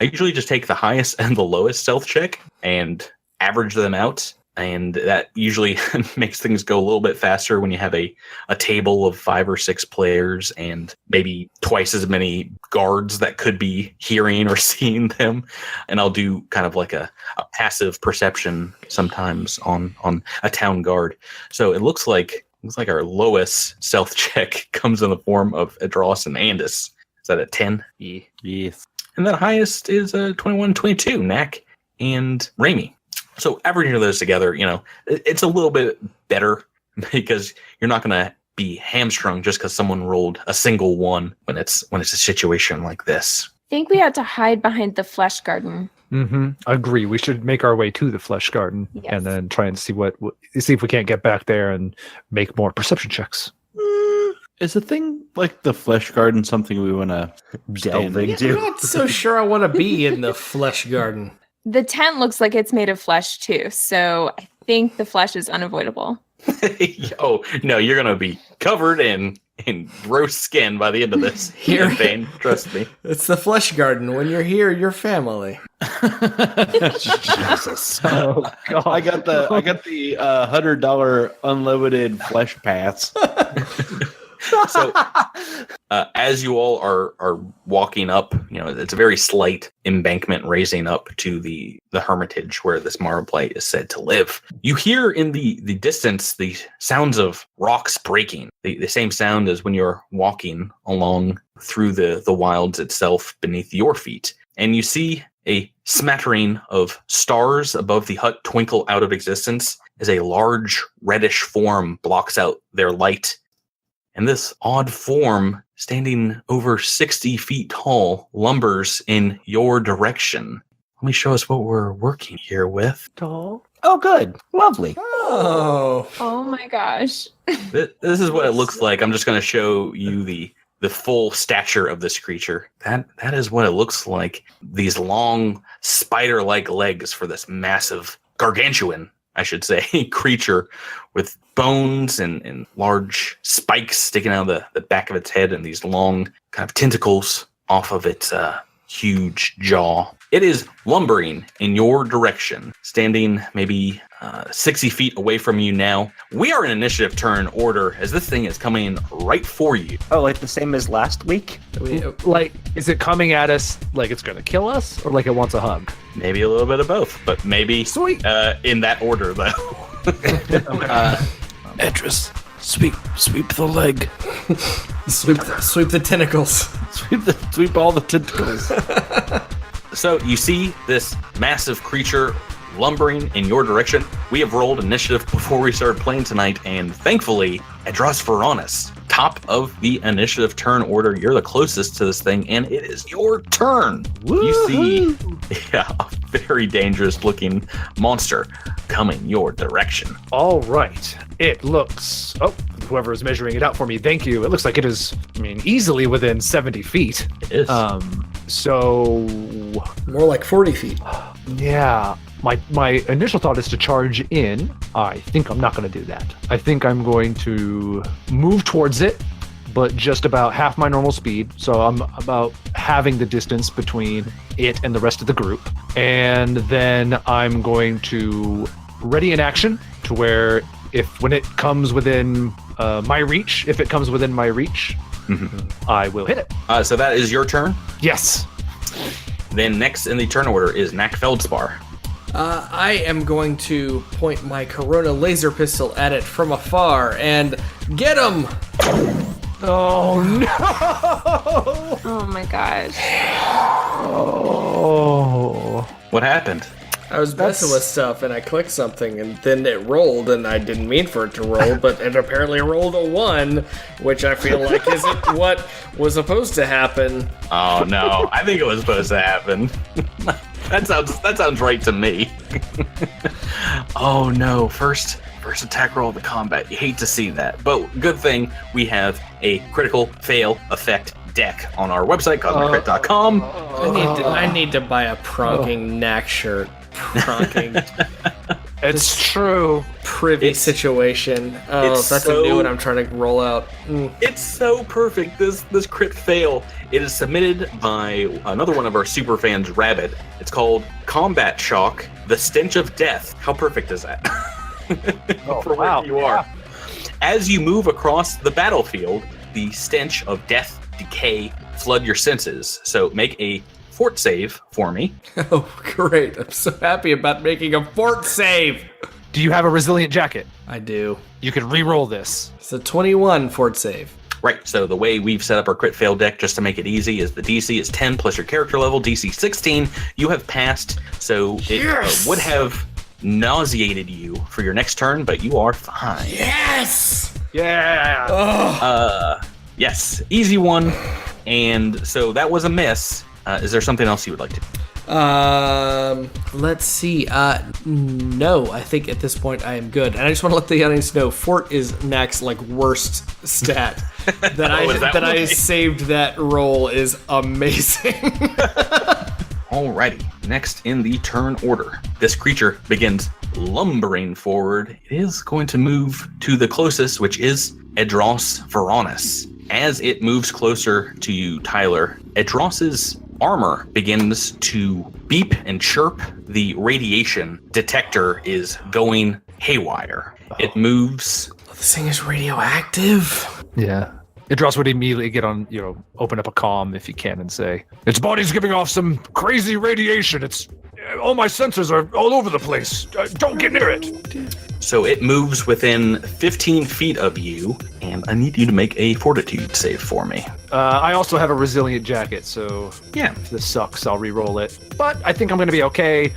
I usually just take the highest and the lowest stealth check and average them out. And that usually makes things go a little bit faster when you have a table of 5 or 6 players and maybe twice as many guards that could be hearing or seeing them. And I'll do kind of like a passive perception sometimes on a town guard. So it looks like looks like our lowest stealth check comes in the form of Adros and Andis. Is that a 10? Yeah. Yes. And the highest is a 21, 22, Knack and Raimi. So averaging those together, it's a little bit better because you're not going to be hamstrung just because someone rolled a single one when it's a situation like this. I think we had to hide behind the flesh garden. Mm-hmm. Agree. We should make our way to the flesh garden and then try and see see if we can't get back there and make more perception checks. Is a thing like the flesh garden something we want to delve into? I'm not so sure I want to be in the flesh garden. The tent looks like it's made of flesh too, so I think the flesh is unavoidable. Oh, no, you're going to be covered in gross skin by the end of this campaign. Trust me. It's the flesh garden. When you're here, you're family. Jesus. Oh, God. I got the $100 unlimited flesh pass. So, as you all are walking up, it's a very slight embankment raising up to the hermitage where this Marrowblight is said to live. You hear in the distance the sounds of rocks breaking, the same sound as when you're walking along through the wilds itself beneath your feet. And you see a smattering of stars above the hut twinkle out of existence as a large reddish form blocks out their light. And this odd form, standing over 60 feet tall, lumbers in your direction. Let me show us what we're working here with. Oh, good. Lovely. Oh my gosh. This is what it looks like. I'm just going to show you the full stature of this creature. That is what it looks like. These long, spider-like legs for this massive, gargantuan, I should say, creature with bones and large spikes sticking out of the back of its head and these long kind of tentacles off of its huge jaw. It is lumbering in your direction, standing maybe 60 feet away from you now. We are in initiative turn order as this thing is coming right for you. Oh, like the same as last week? Like, is it coming at us like it's going to kill us or like it wants a hug? Maybe a little bit of both, but maybe Sweet. In that order, though. Edris, sweep the leg. Sweep the tentacles. Sweep all the tentacles. So you see this massive creature lumbering in your direction. We have rolled initiative before we started playing tonight, and thankfully, Adros Veronis, top of the initiative turn order. You're the closest to this thing, and it is your turn. You see a very dangerous looking monster coming your direction. All right. It looks... Oh, whoever is measuring it out for me, thank you. It looks like it is, easily within 70 feet. It is. So... More like 40 feet. Yeah. My initial thought is to charge in. I think I'm not going to do that. I think I'm going to move towards it, but just about half my normal speed. So I'm about halving the distance between it and the rest of the group. And then I'm going to ready in action to where when it comes within my reach, I will hit it. So that is your turn? Yes. Then next in the turn order is Knack Feldspar. I am going to point my Corona laser pistol at it from afar and get him! Oh, no! Oh my gosh. Oh. What happened? I was messing with stuff and I clicked something and then it rolled and I didn't mean for it to roll, but it apparently rolled a 1, which I feel like isn't what was supposed to happen. Oh no, I think it was supposed to happen. That sounds right to me. Oh no, first attack roll of the combat. You hate to see that, but good thing we have a critical fail effect deck on our website, cosmiccrit.com. I need to buy a pronking Knack shirt. Pronking. It's true. Privy situation. Oh, that's a new one I'm trying to roll out. It's so perfect. This crit fail. It is submitted by another one of our super fans, Rabbit. It's called Combat Shock: The Stench of Death. How perfect is that? For where you are. As you move across the battlefield, the stench of death, decay, flood your senses. So make a fort save for me. Oh, great. I'm so happy about making a fort save. Do you have a resilient jacket? I do. You can re-roll this. It's a 21 fort save. Right, so the way we've set up our crit fail deck, just to make it easy, is the DC is 10 plus your character level, DC 16. You have passed, so it would have nauseated you for your next turn, but you are fine. Yes! Yeah. Yes, easy one. And so that was a miss. Is there something else you would like to do? Let's see. No, I think at this point I am good. And I just want to let the audience know, Fort is Mac's like worst stat. That I saved that roll is amazing. Alrighty, next in the turn order, this creature begins lumbering forward. It is going to move to the closest, which is Edros Veronis. As it moves closer to you, Tyler, Edros's armor begins to beep and chirp. The radiation detector is going haywire. It moves. This thing is radioactive. Yeah. Idros would immediately get on, open up a comm if you can and say, its body's giving off some crazy radiation. All my sensors are all over the place. Don't get near it. So it moves within 15 feet of you, and I need you to make a fortitude save for me. I also have a resilient jacket, so yeah, if this sucks, I'll re-roll it. But I think I'm going to be okay.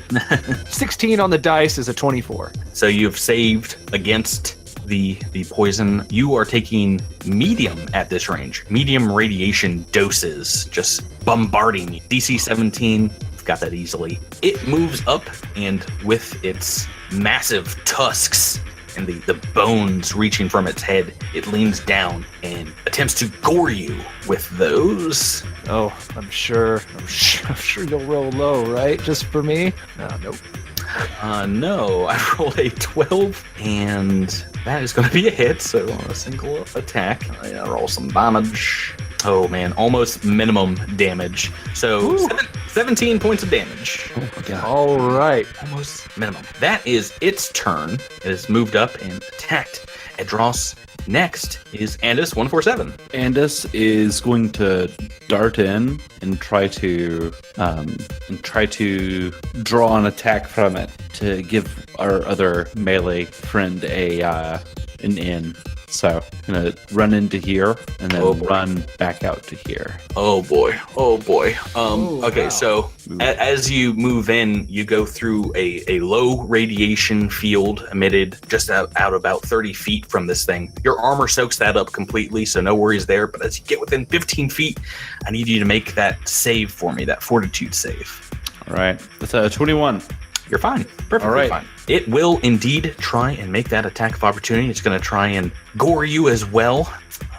16 on the dice is a 24. So you've saved against the poison. You are taking medium at this range. Medium radiation doses just bombarding you. DC 17, you've got that easily. It moves up, and with its massive tusks and the bones reaching from its head, it leans down and attempts to gore you with those. Oh, I'm sure you'll roll low, right? Just for me? Nope. No, I rolled a 12, and that is going to be a hit, so on a single attack, I roll some damage. Oh man, almost minimum damage. So 17 points of damage. Oh my god. All right. Almost minimum. That is its turn. It has moved up and attacked Edros. Next is Andis 147. Andis is going to dart in and try to draw an attack from it to give our other melee friend an in. So I'm gonna run into here and then run back out to here. Oh boy. Okay, wow. So as you move in, you go through a low radiation field emitted just out about 30 feet from this thing. Your armor soaks that up completely, so no worries there. But as you get within 15 feet, I need you to make that save for me, that fortitude save. All right, that's a 21. You're fine. Perfectly fine. It will indeed try and make that attack of opportunity. It's going to try and gore you as well.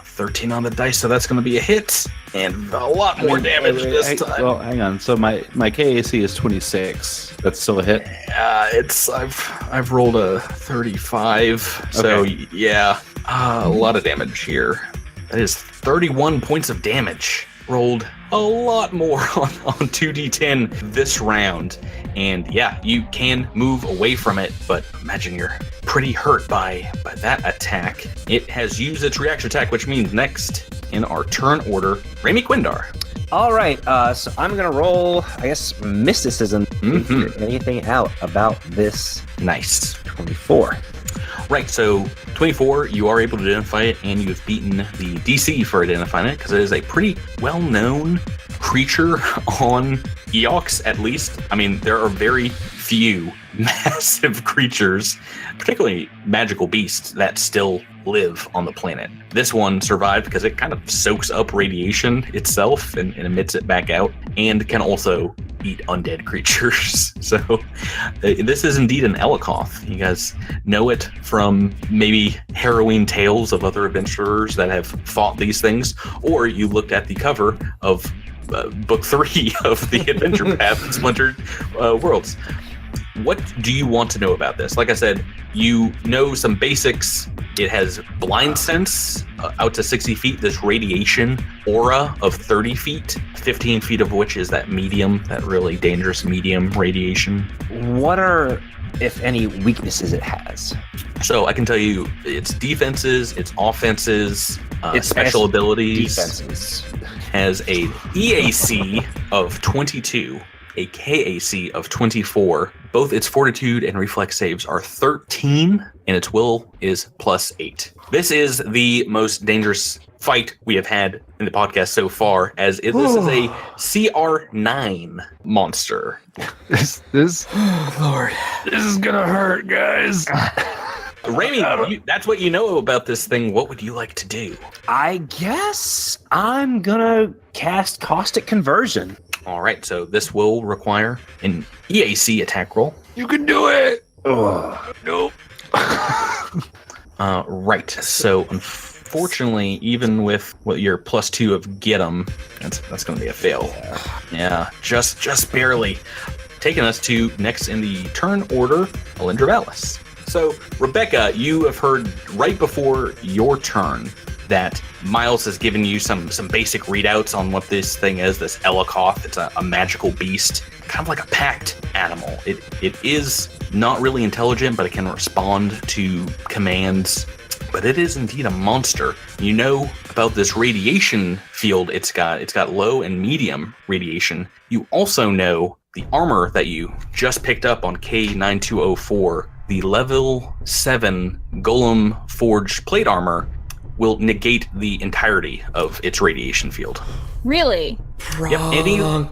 13 on the dice, so that's going to be a hit. And a lot more damage this time. Well, hang on. So my KAC is 26. That's still a hit? I've rolled a 35. So, yeah. A lot of damage here. That is 31 points of damage. Rolled a lot more on 2d10 this round. And yeah, you can move away from it, but imagine you're pretty hurt by that attack. It has used its reaction attack, which means next in our turn order, Raimi Quindar. All right, so I'm going to roll, I guess, mysticism. Anything out about this? Nice. 24. Right, so 24, you are able to identify it, and you have beaten the DC for identifying it, because it is a pretty well-known creature on Eox, at least. I mean, there are very few massive creatures, particularly magical beasts, that still live on the planet. This one survived because it kind of soaks up radiation itself and emits it back out, and can also eat undead creatures. So this is indeed an Elikoth. You guys know it from maybe harrowing tales of other adventurers that have fought these things, or you looked at the cover of book 3 of the Adventure Path Splintered Worlds. What do you want to know about this? Like I said, you know some basics. It has blind sense out to 60 feet, this radiation aura of 30 feet, 15 feet of which is that medium, that really dangerous medium radiation. What are, if any, weaknesses it has? So I can tell you its defenses, its offenses, its special abilities. Defenses. Has a EAC of 22, a KAC of 24, Both its fortitude and reflex saves are 13, and its will is +8. This is the most dangerous fight we have had in the podcast so far, as this is a CR9 monster. This Lord. This is gonna hurt, guys. Raimi, that's what you know about this thing. What would you like to do? I guess I'm gonna cast Caustic Conversion. All right, so this will require an EAC attack roll. You can do it. Nope. Right, so unfortunately, even with what your +2 of get 'em, that's going to be a fail. Yeah, just barely. Taking us to next in the turn order, Alindravalis. So, Rebecca, you have heard right before your turn that Miles has given you some basic readouts on what this thing is, this Elikoth. It's a magical beast, kind of like a packed animal. It is not really intelligent, but it can respond to commands. But it is indeed a monster. You know about this radiation field it's got. It's got low and medium radiation. You also know the armor that you just picked up on K9204, the level 7 Golem Forged plate armor, will negate the entirety of its radiation field. Really? Yep.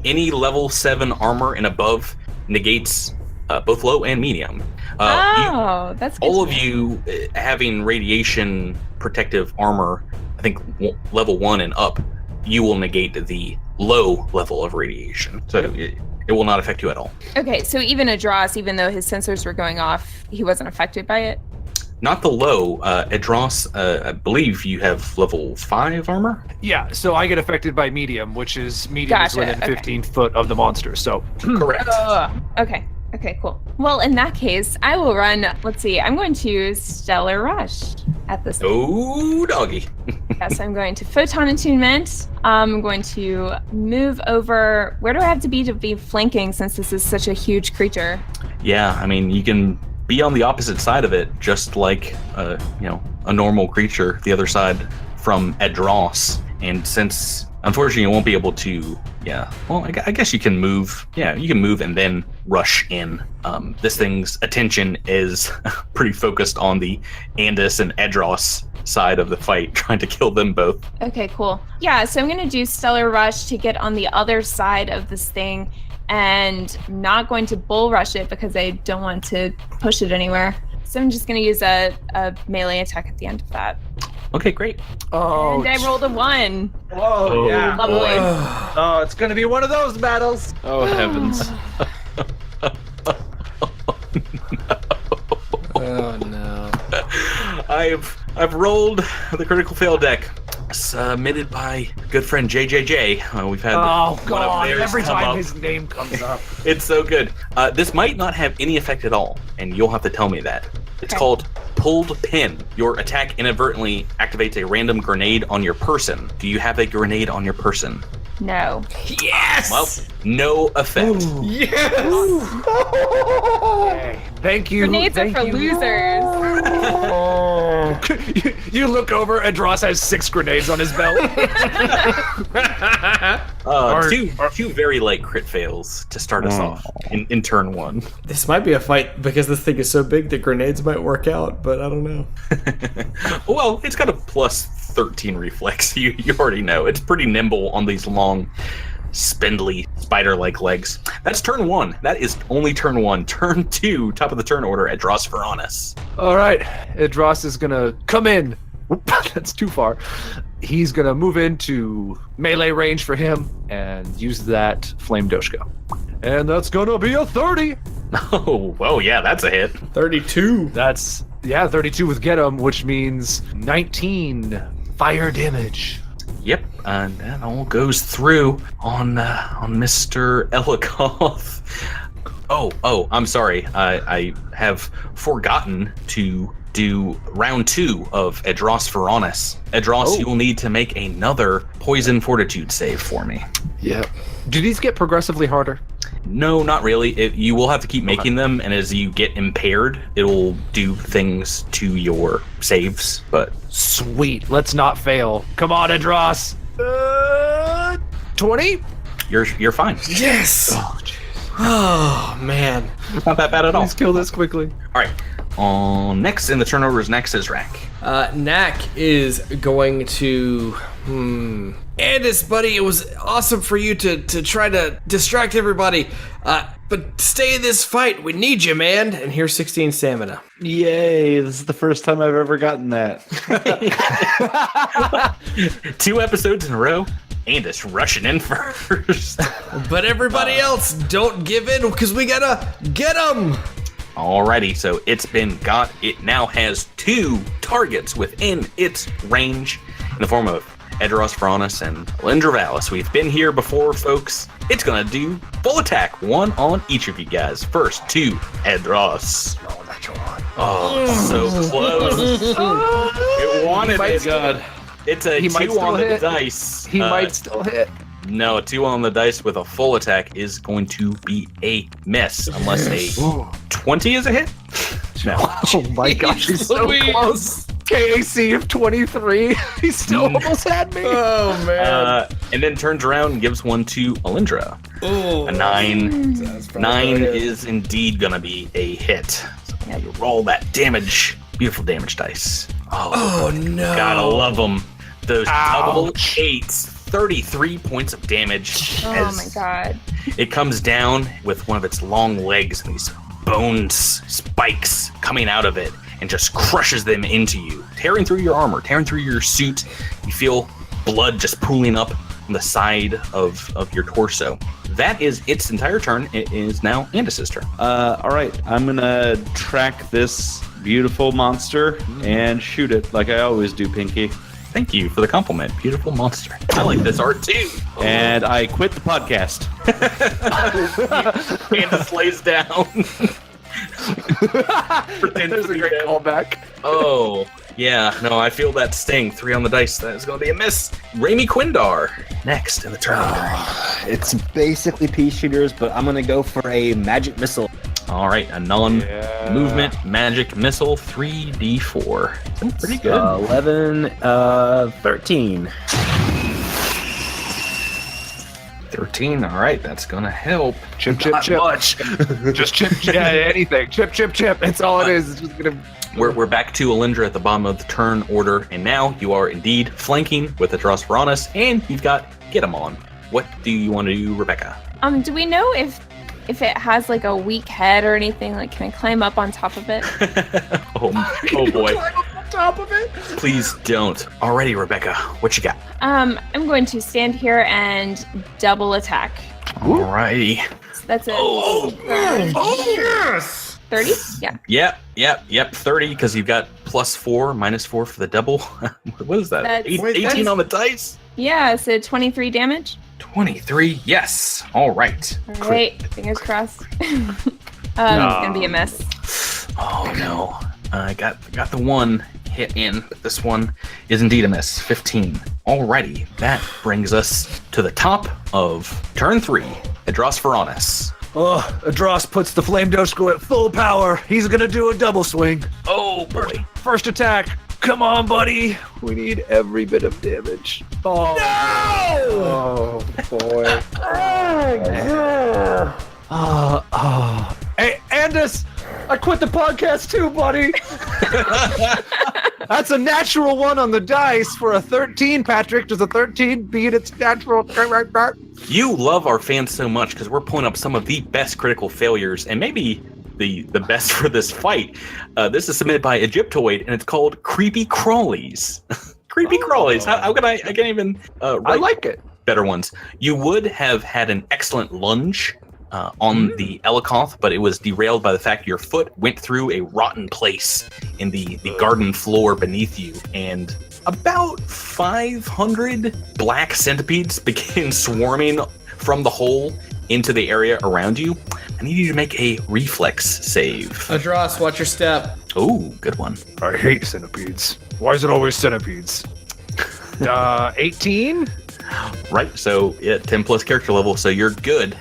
Any level 7 armor and above negates both low and medium. That's good. All of you having radiation protective armor, I think level 1 and up, you will negate the low level of radiation. So it will not affect you at all. Okay, so even Adros, even though his sensors were going off, he wasn't affected by it? Not the low. Adros, I believe you have level 5 armor? Yeah, so I get affected by medium, which is medium is within 15 foot of the monster, so. Correct. Okay, cool. Well, in that case, I will run, let's see, I'm going to Stellar Rush at this point. Oh, doggy. Yes, I'm going to Photon Attunement. I'm going to move over. Where do I have to be flanking since this is such a huge creature? Yeah, I mean, you can be on the opposite side of it, just like a normal creature, the other side from Adros. And since unfortunately you won't be able to, I guess you can move. Yeah, you can move and then rush in. This thing's attention is pretty focused on the Andis and Adros side of the fight, trying to kill them both. Okay, cool. Yeah, so I'm going to do Stellar Rush to get on the other side of this thing, and not going to bull rush it because I don't want to push it anywhere. So I'm just going to use a melee attack at the end of that. Okay, great. Oh, and I rolled a 1. Whoa, yeah. Lovely. Oh, it's going to be one of those battles. Oh, heavens. Oh, no. I've rolled the critical fail deck. Submitted by good friend JJJ. We've had one of theirs every come time up. his name comes up. It's so good. This might not have any effect at all, and you'll have to tell me that. It's called Pulled Pin. Your attack inadvertently activates a random grenade on your person. Do you have a grenade on your person? No. Yes! Well, no effect. Ooh. Yes! Hey, thank you. Grenades are for losers. You look over, Adros has 6 grenades on his belt. Two very light crit fails to start us off in turn 1. This might be a fight because this thing is so big that grenades might work out, but I don't know. Well, it's got a plus 13 reflex. You already know. It's pretty nimble on these long, spindly, spider-like legs. That's turn 1. That is only turn 1. Turn 2, top of the turn order, Adros Varanus. All right, Adros is gonna come in. Oop, that's too far. He's gonna move into melee range for him and use that Flame Doshka. And that's gonna be a 30. Oh, yeah, that's a hit. 32. That's 32 with get 'em, which means 19 fire damage. Yep, and that all goes through on Mr. Elikoth. Oh, I'm sorry. I have forgotten to do round 2 of Adros Varanus. Adros, you will need to make another Poison Fortitude save for me. Yep. Do these get progressively harder? No, not really. You will have to keep making them, and as you get impaired, it will do things to your saves, but... Sweet. Let's not fail. Come on, Adros. 20? You're fine. Yes! Oh, jeez. Oh, man. Not that bad at all. Please kill this quickly. All right. Next in the turnover is Nax Izrak. Knack is going to... Andis, buddy, it was awesome for you to try to distract everybody. But stay in this fight. We need you, man. And here's 16 stamina. Yay, this is the first time I've ever gotten that. 2 episodes in a row. Andis rushing in first. But everybody else, don't give in, because we gotta get them. Alrighty, so it's been got. It now has 2 targets within its range in the form of Edros Veronis and Lindravalis. We've been here before, folks. It's gonna do full attack, 1 on each of you guys. First to Edros. Oh, so close. It wanted it. God. It's a 2 on the dice. He might still hit. No, a 2 on the dice with a full attack is going to be a miss, unless a 20 is a hit. No. Oh my gosh, he's so close. KAC of 23. He still almost had me. Oh, man. And then turns around and gives one to Alindra. Oh, a 9. 9 is indeed going to be a hit. So now you roll that damage. Beautiful damage dice. Oh, no. Gotta love them. Those double 8s. 33 points of damage. Oh my god. It comes down with one of its long legs and these bones, spikes coming out of it, and just crushes them into you, tearing through your armor, tearing through your suit. You feel blood just pooling up on the side of your torso. That is its entire turn. It is now Andis' turn. All right, I'm gonna track this beautiful monster and shoot it like I always do, Pinky. Thank you for the compliment. Beautiful monster. I like this art too. And I quit the podcast. Andis lays down. There's a great callback. Oh, yeah. No, I feel that sting. 3 on the dice. That is going to be a miss. Raimi Quindar next in the turn. It's basically pea shooters, but I'm going to go for a magic missile. All right, a non-movement magic missile, 3d4. That's pretty good. 11, 13. 13, all right, that's gonna help. Chip. Much. Just chip. Yeah, anything. Chip. That's all it is. It's just gonna. We're back to Alindra at the bottom of the turn order, and now you are indeed flanking with Adros Veronis, and you've got Get 'em on. What do you want to do, Rebecca? Do we know if it has like a weak head or anything? Like, can I climb up on top of it? Oh boy. Climb up on top of it? Please don't. Alrighty, Rebecca, what you got? I'm going to stand here and double attack. Alrighty. So that's a yes! 30? Yeah. Yep, 30, because you've got +4, -4 for the double. What is that? That's- 18 on the dice? Yeah, so 23 damage. 23, yes. All right. All right, fingers crossed. It's gonna be a miss. Oh no. I got the one hit in, but this one is indeed a miss. 15. Alrighty, that brings us to the top of turn 3. Adros Veronis. Oh, Adros puts the Flame Doshko at full power. He's gonna do a double swing. Oh boy. First attack. Come on, buddy. We need every bit of damage. Oh, no! Oh, boy. Hey, Andis, I quit the podcast too, buddy. That's a natural 1 on the dice for a 13, Patrick. Does a 13 beat its natural? You love our fans so much because we're pulling up some of the best critical failures and maybe the best for this fight. This is submitted by Egyptoid, and it's called Creepy Crawlies. Creepy Crawlies. How can I can't even I like it. Better ones. You would have had an excellent lunge on the Elikoth, but it was derailed by the fact your foot went through a rotten place in the garden floor beneath you, and about 500 black centipedes began swarming from the hole into the area around you. I need you to make a reflex save. Adros, watch your step. Oh, good one. I hate centipedes. Why is it always centipedes? 18? Right, so 10 plus character level, so you're good.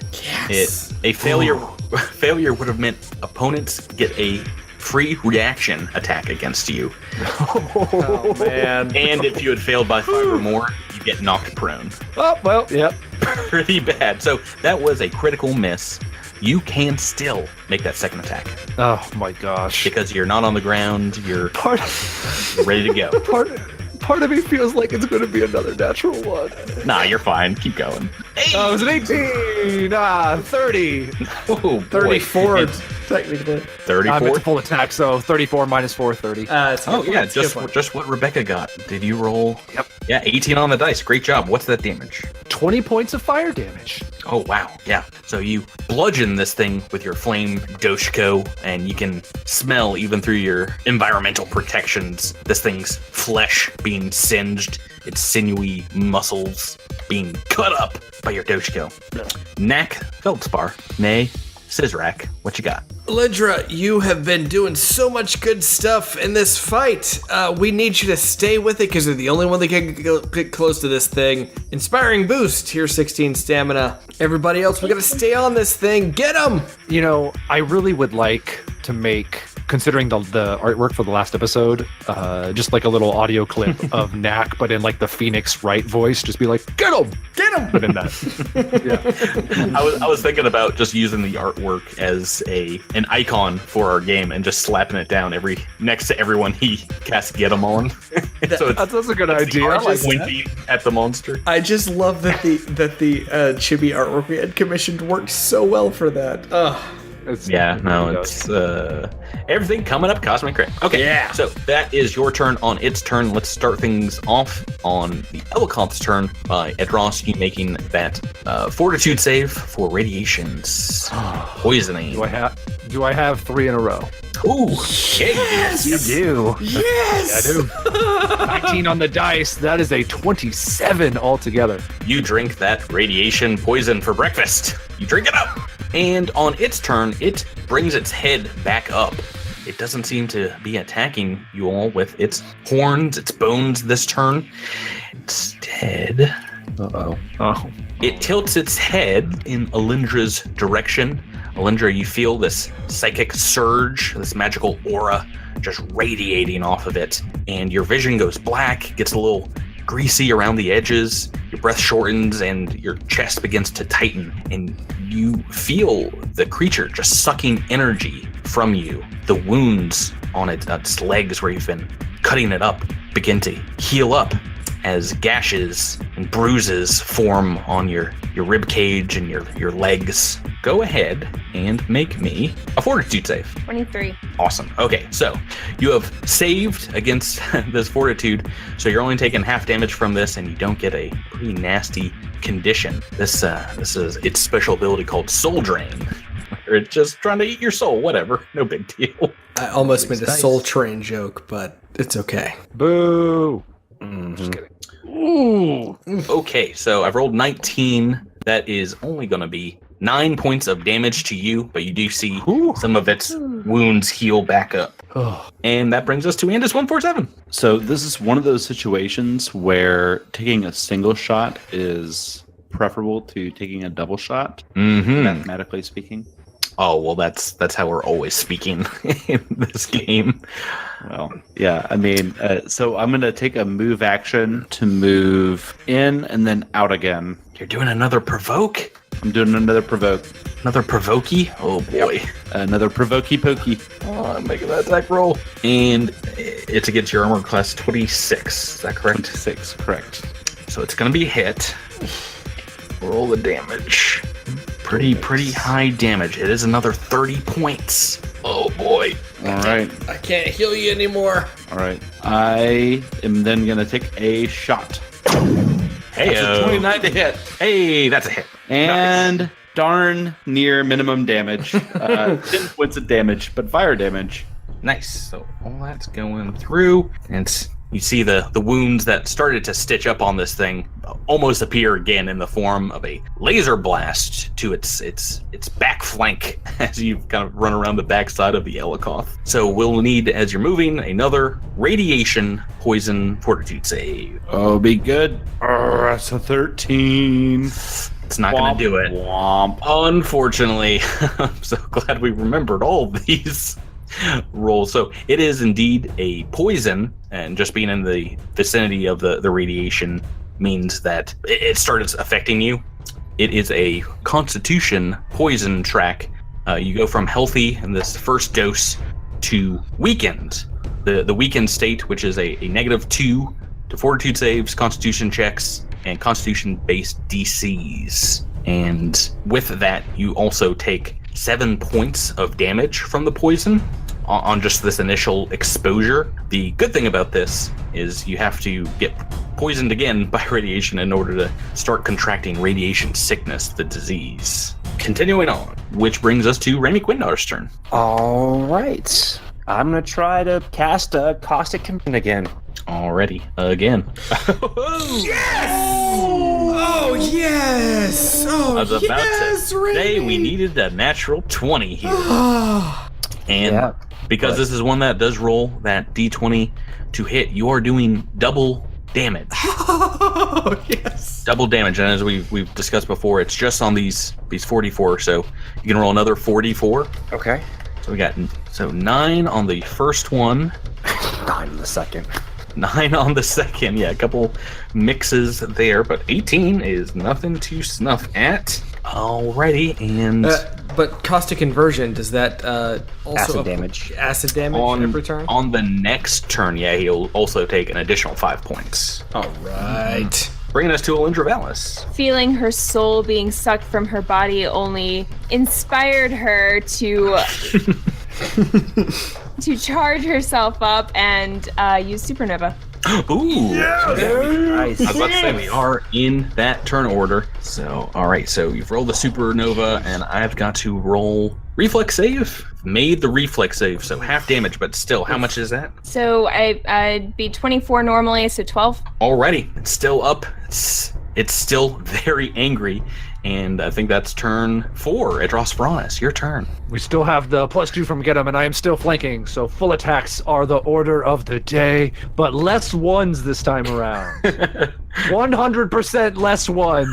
Yes. A failure would have meant opponents get a free reaction attack against you. Oh, man. And if you had failed by 5 or more, you get knocked prone. Oh, well, yep. Pretty bad. So that was a critical miss. you can still make that second attack. Oh my gosh. Because you're not on the ground, you're ready to go. Part of me feels like it's going to be another natural one. Nah, you're fine. Keep going. Oh, it was an 18. 30. Oh, boy. 34, technically. 34? I'm at full attack, so 34 minus 4, 30. Just what Rebecca got. Did you roll? Yep. Yeah, 18 on the dice. Great job. What's that damage? 20 points of fire damage. Oh, wow. Yeah. So you bludgeon this thing with your flame doshko, and you can smell, even through your environmental protections, this thing's flesh being singed, its sinewy muscles being cut up by your doshko. Knack, Feldspar, Nay, Sizrak, what you got? Lindra, you have been doing so much good stuff in this fight. We need you to stay with it because you're the only one that can get close to this thing. Inspiring boost, tier 16 stamina. Everybody else, we gotta stay on this thing. Get them! You know, I really would like to make, considering the artwork for the last episode, just like a little audio clip of Knack, but in like the Phoenix Wright voice, just be like, get him! Get him! But in that. Yeah. I was thinking about just using the artwork as an icon for our game and just slapping it down next to everyone he casts Get 'em on. So that's a good idea. I like pointing at the monster. I just love that the chibi artwork we had commissioned worked so well for that. It's everything coming up Cosmic Crit. Okay, yeah. So that is your turn. On its turn, let's start things off on the Elikoth's turn by Edros, you making that fortitude save for radiations, poisoning. Do I have 3 in a row? Ooh, yes, you do. Yes, I do. 19 on the dice. That is a 27 altogether. You drink that radiation poison for breakfast. You drink it up. And on its turn, it brings its head back up. It doesn't seem to be attacking you all with its horns, its bones this turn. Instead, it tilts its head in Alindra's direction. Alindra, you feel this psychic surge, this magical aura just radiating off of it. And your vision goes black, gets a little greasy around the edges, your breath shortens, and your chest begins to tighten. And you feel the creature just sucking energy from you. The wounds on its legs where you've been cutting it up begin to heal up as gashes and bruises form on your rib cage and your legs. Go ahead and make me a fortitude save. 23. Awesome. Okay, so you have saved against this fortitude, so you're only taking half damage from this, and you don't get a pretty nasty condition. This is its special ability called Soul Drain. Or it's just trying to eat your soul, whatever. No big deal. I almost made a Soul Train joke, but it's okay. Boo! Just kidding. Ooh. Okay, so I've rolled 19. That is only going to be 9 points of damage to you, but you do see some of its wounds heal back up. And that brings us to Andis 147. So this is one of those situations where taking a single shot is preferable to taking a double shot, mathematically speaking. Oh, well, that's how we're always speaking in this game. Well, yeah, I mean, so I'm going to take a move action to move in and then out again. You're doing another provoke? I'm doing another provoke. Another provokey? Oh, boy. Yep. Another provokey pokey. Oh, I'm making that attack roll. And it's against your armor class 26. Is that correct? 26, correct. So it's going to be a hit. Roll the damage. Pretty high damage. It is another 30 points. Oh boy. All right. I can't heal you anymore. All right. I am then going to take a shot. Hey, that's a 29 to hit. Hey, that's a hit. And darn near minimum damage. 10 points of damage, but fire damage. Nice. So all that's going through, and you see the wounds that started to stitch up on this thing almost appear again in the form of a laser blast to its back flank as you kind of run around the backside of the Elikoth. So we'll need, as you're moving, another radiation poison fortitude save. Oh, be good. That's a 13. It's not going to do it. Womp. Unfortunately. I'm so glad we remembered all of these rolls. So it is indeed a poison, and just being in the vicinity of the radiation means that it started affecting you. It is a Constitution poison track You go from healthy in this first dose to weakened. The weakened state, which is a -2 to fortitude saves, constitution checks, and constitution-based DCs. And with that, you also take 7 points of damage from the poison on just this initial exposure. The good thing about this is you have to get poisoned again by radiation in order to start contracting radiation sickness, the disease. Continuing on, which brings us to Raimi Quindaughter's turn. All right. I'm going to try to cast a Caustic Conversion again. Already, again. Oh, yes! Oh, I was about to say we needed a natural 20 here. And because this is one that does roll that d20 to hit, you are doing double damage. Oh, yes. Double damage, and as we've discussed before, it's just on these 44, so you can roll another 44. Okay. So we got 9 on the first one. 9 on the second. 9 on the second. Yeah, a couple mixes there, but 18 is nothing to snuff at. Alrighty, and but caustic conversion, does that also acid damage every turn? On the next turn, yeah, he'll also take an additional 5 points. All right. Bringing us to Alindra Vallis. Feeling her soul being sucked from her body only inspired her to to charge herself up and use Supernova. Ooh, Nice. I was about to say we are in that turn order. So, all right. So you've rolled the Supernova, and I've got to roll reflex save. Made the reflex save, so half damage, but still, how much is that? So I'd be 24 normally, so 12. Already, it's still up. It's still very angry, and I think that's turn 4. Edros Fronis, your turn. We still have the +2 from Get 'em, and I am still flanking, so full attacks are the order of the day, but less ones this time around. 100% less ones.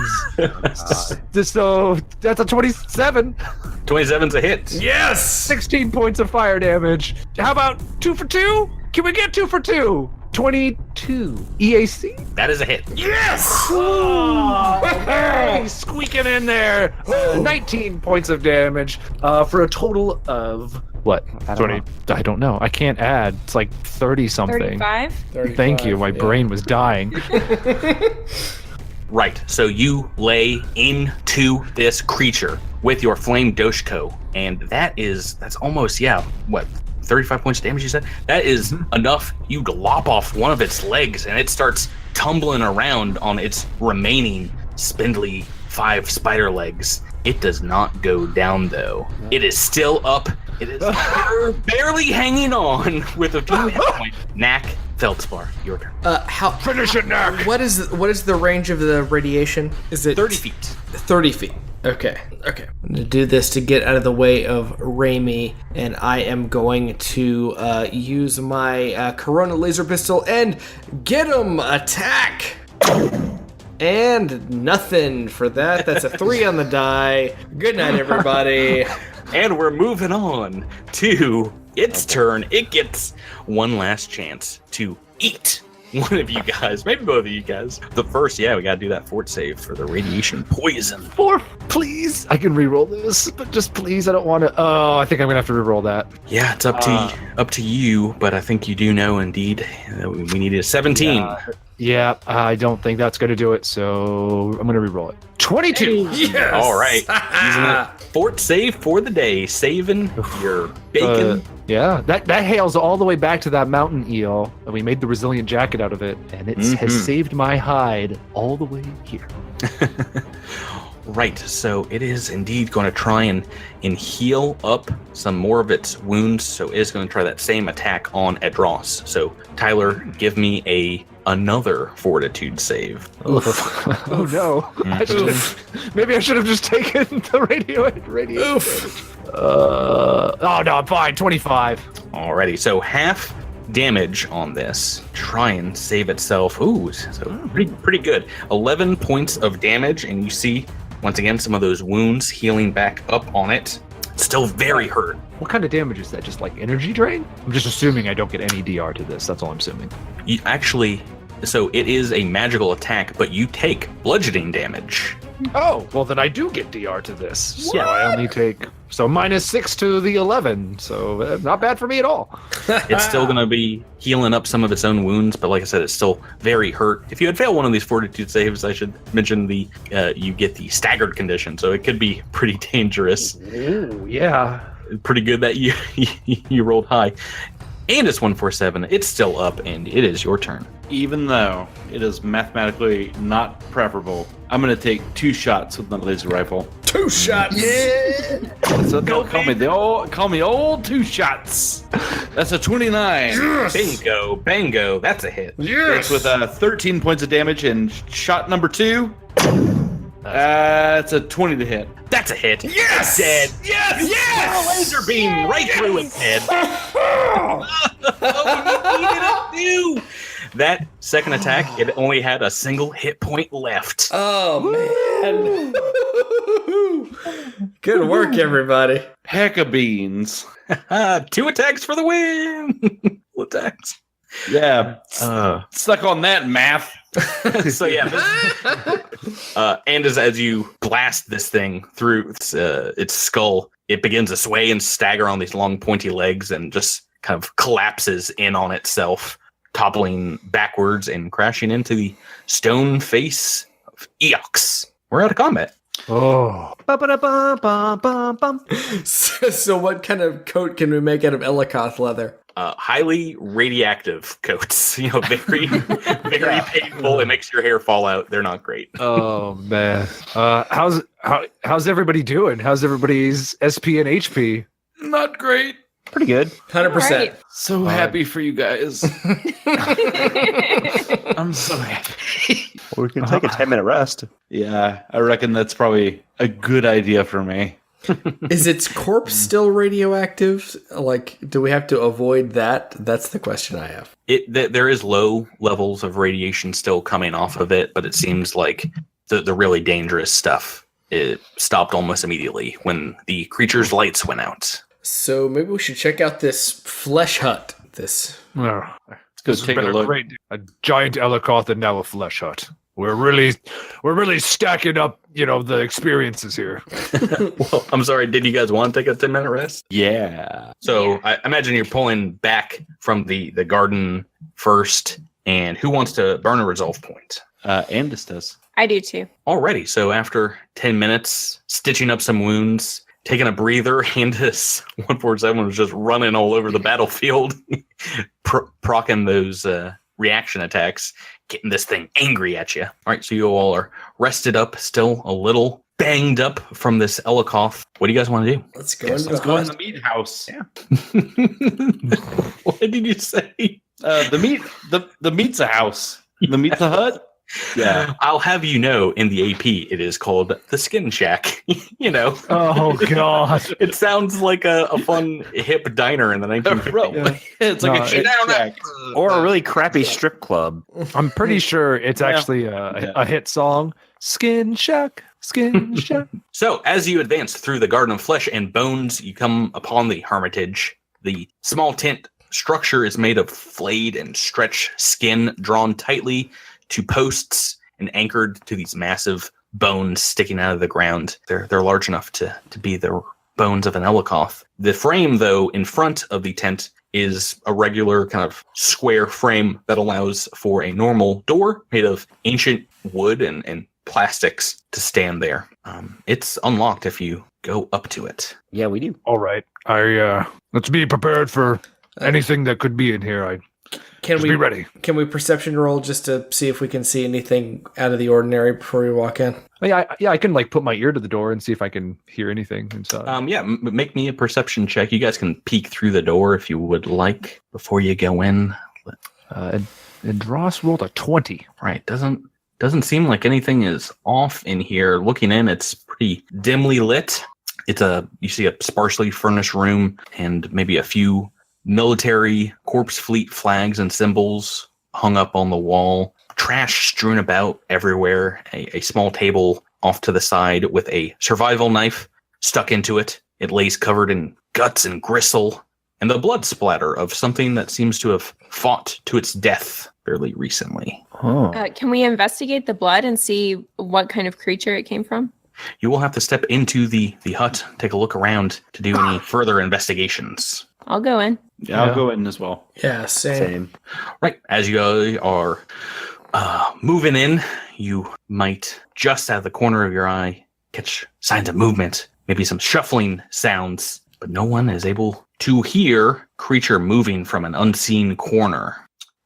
So that's a 27. 27's a hit. Yes! 16 points of fire damage. How about 2 for 2? Can we get 2 for 2? 22 EAC. That is a hit. Yes! Hey, squeaking in there. 19 points of damage for a total of what? I don't know. I don't know. I can't add. It's like 30 something. 35? Thank you. My brain was dying. Right, so you lay into this creature with your flame Doshko, and that's almost, 35 points of damage, you said? That is enough. You lop off one of its legs, and it starts tumbling around on its remaining spindly 5 spider legs. It does not go down, though. It is still up. It is barely hanging on with a few hit points. Knack, Feldspar, your turn. Finish it, Knack. What is the range of the radiation? Is it 30 feet. 30 feet. Okay. I'm going to do this to get out of the way of Raimi, and I am going to use my Corona laser pistol and get him attack. And nothing for that. That's a 3 on the die. Good night, everybody. And we're moving on to its turn. It gets one last chance to eat one of you guys, maybe both of you guys. The first, we gotta do that fort save for the radiation poison. 4, please. I can reroll this, but just please, I don't want to. Oh, I think I'm gonna have to reroll that. Yeah, it's up to you, but I think you do know indeed that we needed a 17. Yeah, I don't think that's gonna do it, so I'm gonna reroll it. 22. Yes. All right. Using a fort save for the day, saving your bacon. That hails all the way back to that mountain eel, and we made the resilient jacket out of it, and it has saved my hide all the way here. Right, so it is indeed going to try and heal up some more of its wounds, so it is going to try that same attack on Edros. So, Tyler, give me another fortitude save. Oh no. Maybe I should have just taken the radio. Oh no, I'm fine. 25. Alrighty, so half damage on this. Try and save itself. Ooh, so pretty good. 11 points of damage, and you see once again some of those wounds healing back up on it. Still very hurt. What kind of damage is that? Just like energy drain? I'm just assuming I don't get any DR to this. That's all I'm assuming. You actually, so it is a magical attack, but you take bludgeoning damage. Oh, well then I do get DR to this. So I only take -6 to the 11. So not bad for me at all. It's still going to be healing up some of its own wounds, but like I said, it's still very hurt. If you had failed one of these fortitude saves, I should mention you get the staggered condition, so it could be pretty dangerous. Ooh, yeah. Pretty good that you rolled high. And it's 147. It's still up, and it is your turn. Even though it is mathematically not preferable, I'm going to take 2 shots with my laser rifle. 2 shots. Yeah. So they'll call me old 2 shots. That's a 29. Yes! Bingo. That's a hit. It's with 13 points of damage, and shot number 2. It's a 20 to hit. That's a hit. Yes! Dead. Yes! Yes! Laser beam right through its head. Oh, you needed it too. That second attack, it only had a single hit point left. Oh, man. Good work, everybody. Heck of beans. 2 attacks for the win. 2 attacks. Yeah. Stuck on that math. So yeah, and as you blast this thing through its skull, it begins to sway and stagger on these long pointy legs and just kind of collapses in on itself, toppling backwards and crashing into the stone face of Eox. We're out of combat. Oh. So what kind of coat can we make out of Elikoth leather? Highly radioactive coats. Very, very painful. It makes your hair fall out. They're not great. Oh man. How's everybody doing? How's everybody's SP and HP? Not great. Pretty good. 100%. Right. So happy for you guys. I'm so happy. We can take a 10-minute rest. Yeah, I reckon that's probably a good idea for me. Is its corpse still radioactive? Like, do we have to avoid that? That's the question I have. There is low levels of radiation still coming off of it, but it seems like the really dangerous stuff, it stopped almost immediately when the creature's lights went out. So maybe we should check out this flesh hut. Let's go take a look. A giant Elikoth and now a flesh hut. We're really stacking up, the experiences here. Well, I'm sorry. Did you guys want to take a 10-minute rest? Yeah. So I imagine you're pulling back from the garden first. And who wants to burn a resolve point? Andis does. I do too. Alrighty. So after 10 minutes, stitching up some wounds, taking a breather, Andis 147 was just running all over the battlefield, procking those reaction attacks, getting this thing angry at you. All right, so you all are rested up, still a little banged up from this Elikoth. What do you guys want to do? Let's go. Let's go in the meat house. Yeah. What did you say? The meat's a house. The meat's a hut. Yeah. I'll have you know, in the AP, it is called the Skin Shack. Oh, God. It sounds like a fun, hip diner in the 1950s. It's like a Skin Shack. Or a really crappy strip club. I'm pretty sure it's actually a hit song. Skin Shack, Skin Shack. So, as you advance through the Garden of Flesh and Bones, you come upon the Hermitage. The small tent structure is made of flayed and stretched skin drawn tightly to posts and anchored to these massive bones sticking out of the ground. They're large enough to be the bones of an Elikoth. The frame, though, in front of the tent is a regular kind of square frame that allows for a normal door made of ancient wood and plastics to stand there. It's unlocked if you go up to it. Yeah, we do. All right. Let's be prepared for anything that could be in here. Be ready. Can we perception roll just to see if we can see anything out of the ordinary before we walk in? I can put my ear to the door and see if I can hear anything inside. Make me a perception check. You guys can peek through the door if you would like before you go in. And Ross rolled a 20. Right. Doesn't seem like anything is off in here. Looking in, it's pretty dimly lit. You see a sparsely furnished room and maybe a few military corpse fleet flags and symbols hung up on the wall. Trash strewn about everywhere. A small table off to the side with a survival knife stuck into it. It lays covered in guts and gristle and the blood splatter of something that seems to have fought to its death fairly recently. Can we investigate the blood and see what kind of creature it came from? You will have to step into the hut, take a look around to do any further investigations. I'll go in. Yeah, I'll go in as well. Yeah, same. Right. As you are moving in, you might, just out of the corner of your eye, catch signs of movement, maybe some shuffling sounds, but no one is able to hear creature moving from an unseen corner.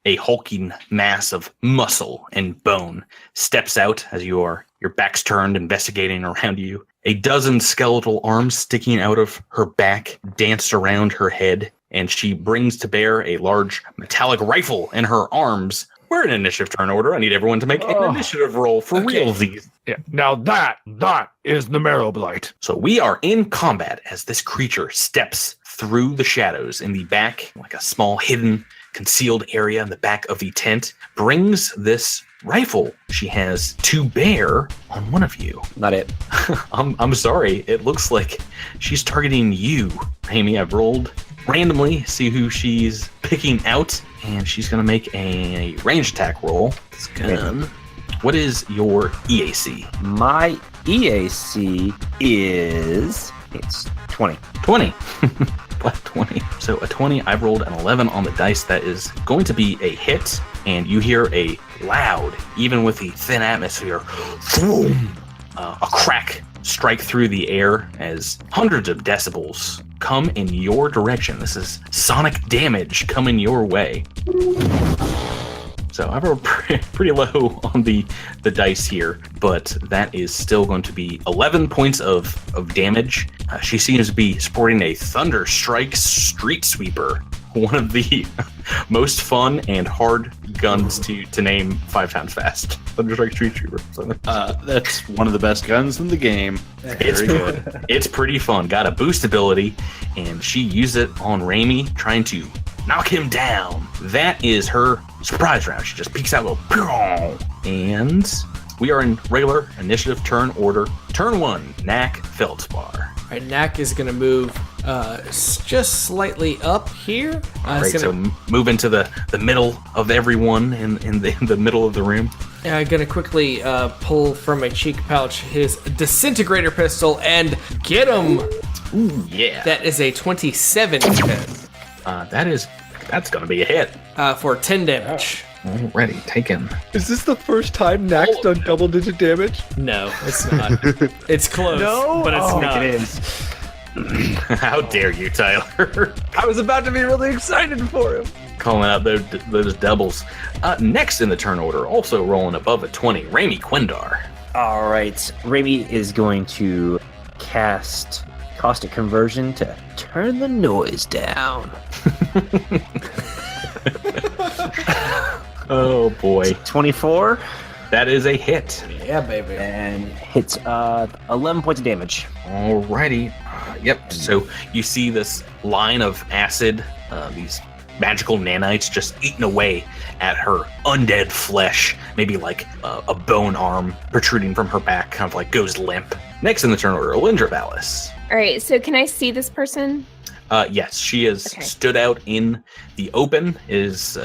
A hulking mass of muscle and bone steps out as your back's turned, investigating around you. A dozen skeletal arms sticking out of her back dance around her head, and she brings to bear a large metallic rifle in her arms. We're in initiative turn order. I need everyone to make an initiative roll for realsies. Yeah. Now that is the Marrowblight. So we are in combat as this creature steps through the shadows in the back, like a small hidden concealed area in the back of the tent, brings this rifle she has to bear on one of you. Not it. I'm sorry. It looks like she's targeting you, Amy. I've rolled randomly, see who she's picking out, and she's going to make a range attack roll. This gun. What is your EAC? My EAC is... It's 20. 20. Plus 20. So a 20, I've rolled an 11 on the dice. That is going to be a hit, and you hear a loud, even with the thin atmosphere, a crack strike through the air as hundreds of decibels come in your direction. This is sonic damage coming your way. So I've rolled pretty low on the dice here, but that is still going to be 11 points of damage. She seems to be sporting a Thunderstrike Street Sweeper, one of the most fun and hard guns to name 5 times fast. Thunderstrike Street Sweeper. That's one of the best guns in the game. It's good. It's pretty fun. Got a boost ability, and she used it on Raimi, trying to knock him down. That is her surprise round. She just peeks out and goes, and we are in regular initiative turn order. Turn 1, Knack Feldspar. All right, Knack is going to move just slightly up here. Right, so move into the middle of everyone in the middle of the room. I'm going to quickly pull from my cheek pouch his disintegrator pistol and get him. Ooh, yeah. That is a 27 hit. That's going to be a hit. For 10 damage. Already taken. Is this the first time Knack's done double-digit damage? No, it's not. It's close, but it's not. It is. How dare you, Tyler? I was about to be really excited for him. Calling out those doubles. Next in the turn order, also rolling above a 20, Raimi Quindar. All right. Raimi is going to cast Caustic Conversion to turn the noise down. Oh boy. 24. That is a hit. Yeah, baby. And hits 11 points of damage. Alrighty. Yep. So you see this line of acid, these magical nanites just eating away at her undead flesh. Maybe like a bone arm protruding from her back, kind of like goes limp. Next in the turn order, Alindra Valis. All right, so can I see this person? Yes, she has stood out in the open. Is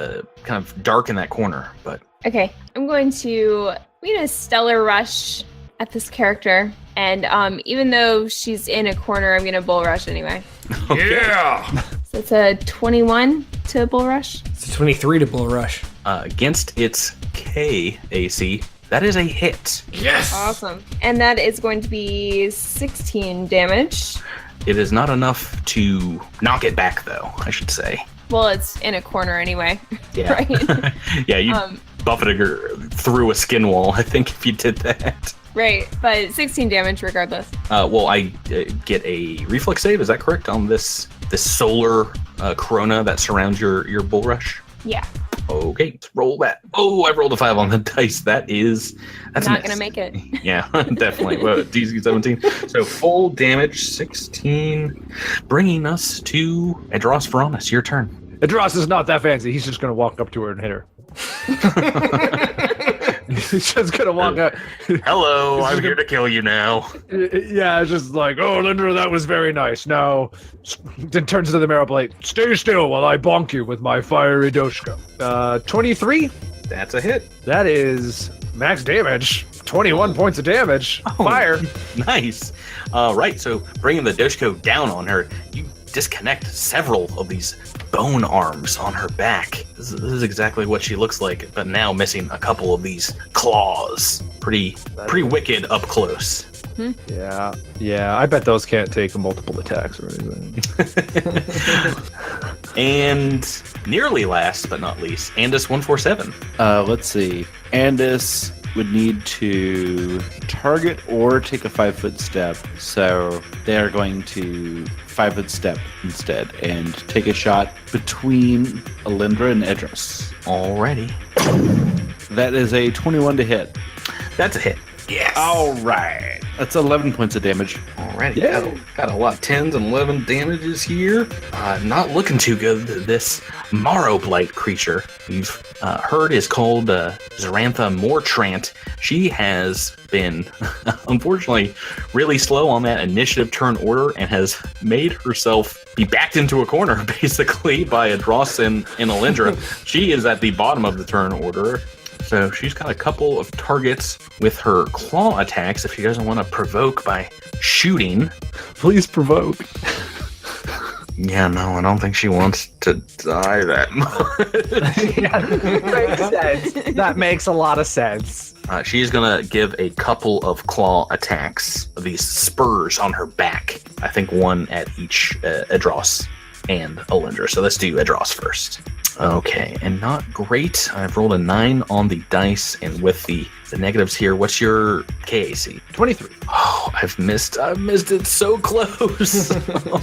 kind of dark in that corner, but Okay, I'm going to Stellar Rush at this character, and even though she's in a corner, I'm gonna Bull Rush anyway. Yeah. So it's a 21 to Bull Rush. It's a 23 to Bull Rush. Against its KAC, that is a hit. Yes! Awesome. And that is going to be 16 damage. It is not enough to knock it back, though, I should say. Well, it's in a corner anyway. Yeah. Right? Yeah, you buffeted her through a skin wall, I think, if you did that. Right, but 16 damage regardless. Well, I get a reflex save, is that correct, on this solar corona that surrounds your bull rush? Yeah. Okay, let's roll that. Oh, I rolled a 5 on the dice. That's not going to make it. Yeah, definitely. Well, DC 17. So full damage, 16, bringing us to Edros Veranis. Your turn. Edros is not that fancy. He's just going to walk up to her and hit her. He's just gonna walk out. Hello, I'm here to kill you now. Yeah, it's just like, oh, Lindra, that was very nice. Now, then turns to the Marrowblight. Stay still while I bonk you with my fiery doshka. 23. That's a hit. That is max damage. 21 points of damage. Fire. Nice. Right, so bringing the Doshko down on her, you disconnect several of these bone arms on her back. This is exactly what she looks like, but now missing a couple of these claws. Pretty wicked up close. Yeah. I bet those can't take multiple attacks or anything. And nearly last but not least, Andis 147. Let's see. Andis would need to target or take a 5-foot step. So they are going to 5-foot step instead and take a shot between Alindra and Edros. Already. That is a 21 to hit. That's a hit. Yes. All right. That's 11 points of damage. Alrighty, got a lot of 10s and 11 damages here. Not looking too good. This Marrowblight creature you've heard is called Zarantha Mortrant. She has been, unfortunately, really slow on that initiative turn order and has made herself be backed into a corner, basically, by Adros and Alindra. She is at the bottom of the turn order. So she's got a couple of targets with her claw attacks if she doesn't want to provoke by shooting. Please provoke. Yeah, no, I don't think she wants to die that much. Makes sense. That makes a lot of sense. She's going to give a couple of claw attacks, these spurs on her back. I think one at each Adros and Alindra. So let's do Adros first. Okay, and not great. I've rolled a 9 on the dice, and with the negatives here, what's your KAC? 23. Oh, I've missed it so close.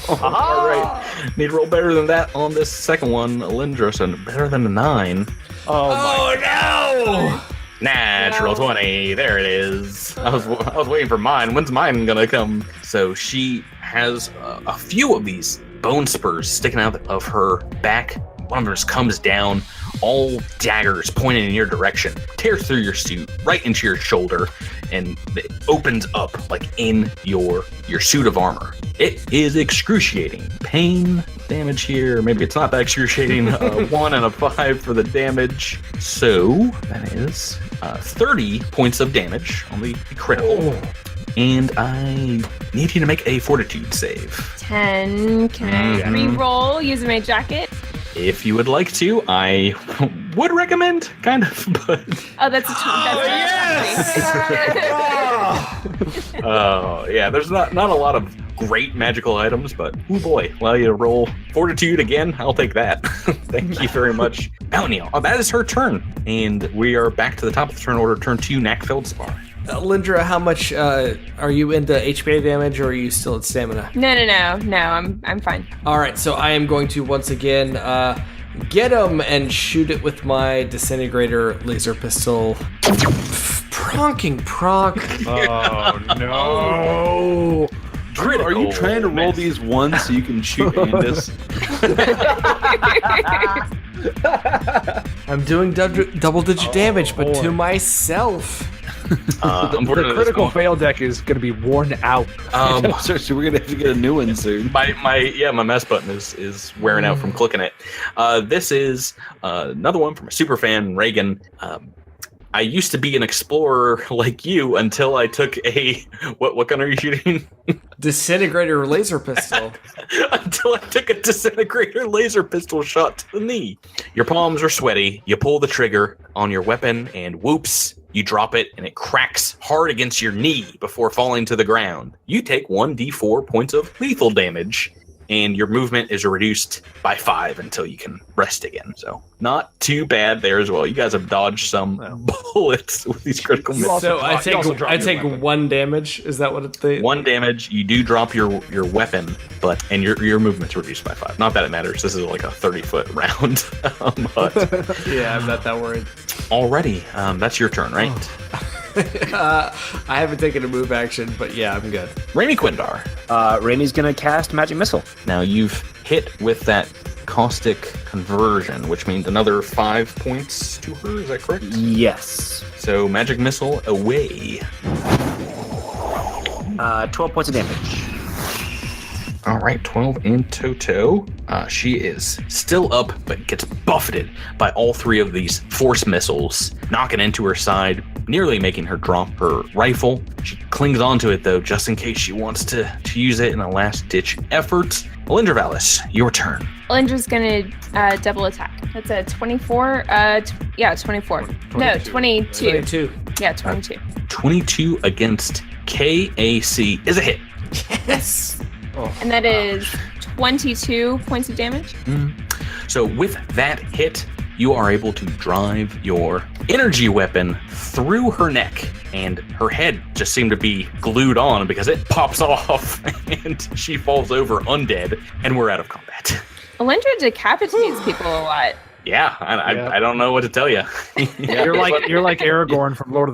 All right, need to roll better than that on this second one, Alindra, so better than a 9. Oh no! Natural 20. There it is. I was waiting for mine. When's mine gonna come? So she has a few of these bone spurs sticking out of her back. One of them just comes down, all daggers pointing in your direction, tears through your suit, right into your shoulder, and it opens up like in your suit of armor. It is excruciating. Pain, damage here. Maybe it's not that excruciating. 1 and a 5 for the damage. So that is 30 points of damage on the critical. And I need you to make a fortitude save. 10. Can I re-roll using my jacket? If you would like to, I would recommend, kind of, but... Oh, that's a 20. Oh, yeah, there's not a lot of great magical items, but, oh boy, allow you to roll fortitude again, I'll take that. Thank you very much. Melanie, that is her turn, and we are back to the top of the turn order, turn 2, Knackfeldspar. Lindra, how much are you into HP damage, or are you still at stamina? No, I'm fine. All right, so I am going to once again get him and shoot it with my disintegrator laser pistol. Pronking pronk. Oh no! Drew, are you trying to roll these ones so you can shoot Andis? I'm doing double-digit damage, but to myself. The critical fail deck is going to be worn out. So we're going to have to get a new one soon. My mess button is wearing out from clicking it. This is another one from a super fan, Reagan. I used to be an explorer like you until I took a what gun are you shooting? Disintegrator laser pistol. Until I took a disintegrator laser pistol shot to the knee. Your palms are sweaty. You pull the trigger on your weapon, and whoops, you drop it, and it cracks hard against your knee before falling to the ground. You take 1d4 points of lethal damage, and your movement is reduced by 5 until you can rest again. So not too bad there as well. You guys have dodged some bullets with these critical misses. So I take 1 damage. Is that what it's? 1 damage. You do drop your weapon, and your movement's reduced by 5. Not that it matters. This is like a 30-foot round. But yeah, I'm not that worried. Already, that's your turn, right? I haven't taken a move action, but yeah, I'm good. Raimi Quindar. Raimi's gonna cast Magic Missile. Now you've hit with that caustic conversion, which means another 5 points to her. Is that correct? Yes. So magic missile away. 12 points of damage. All right, 12 in toto. She is still up, but gets buffeted by all 3 of these force missiles, knocking into her side, nearly making her drop her rifle. She clings onto it, though, just in case she wants to use it in a last-ditch effort. Alindra Valis, your turn. Alindra's gonna double attack. That's a 24. 24. No, 22. 22. Yeah, 22. 22 against KAC is a hit. Yes. And that is 22 points of damage. So with that hit, you are able to drive your energy weapon through her neck, and her head just seemed to be glued on because it pops off and she falls over undead, and we're out of combat. Alindra decapitates people a lot. Yeah, I don't know what to tell you. You're like Aragorn from the Lord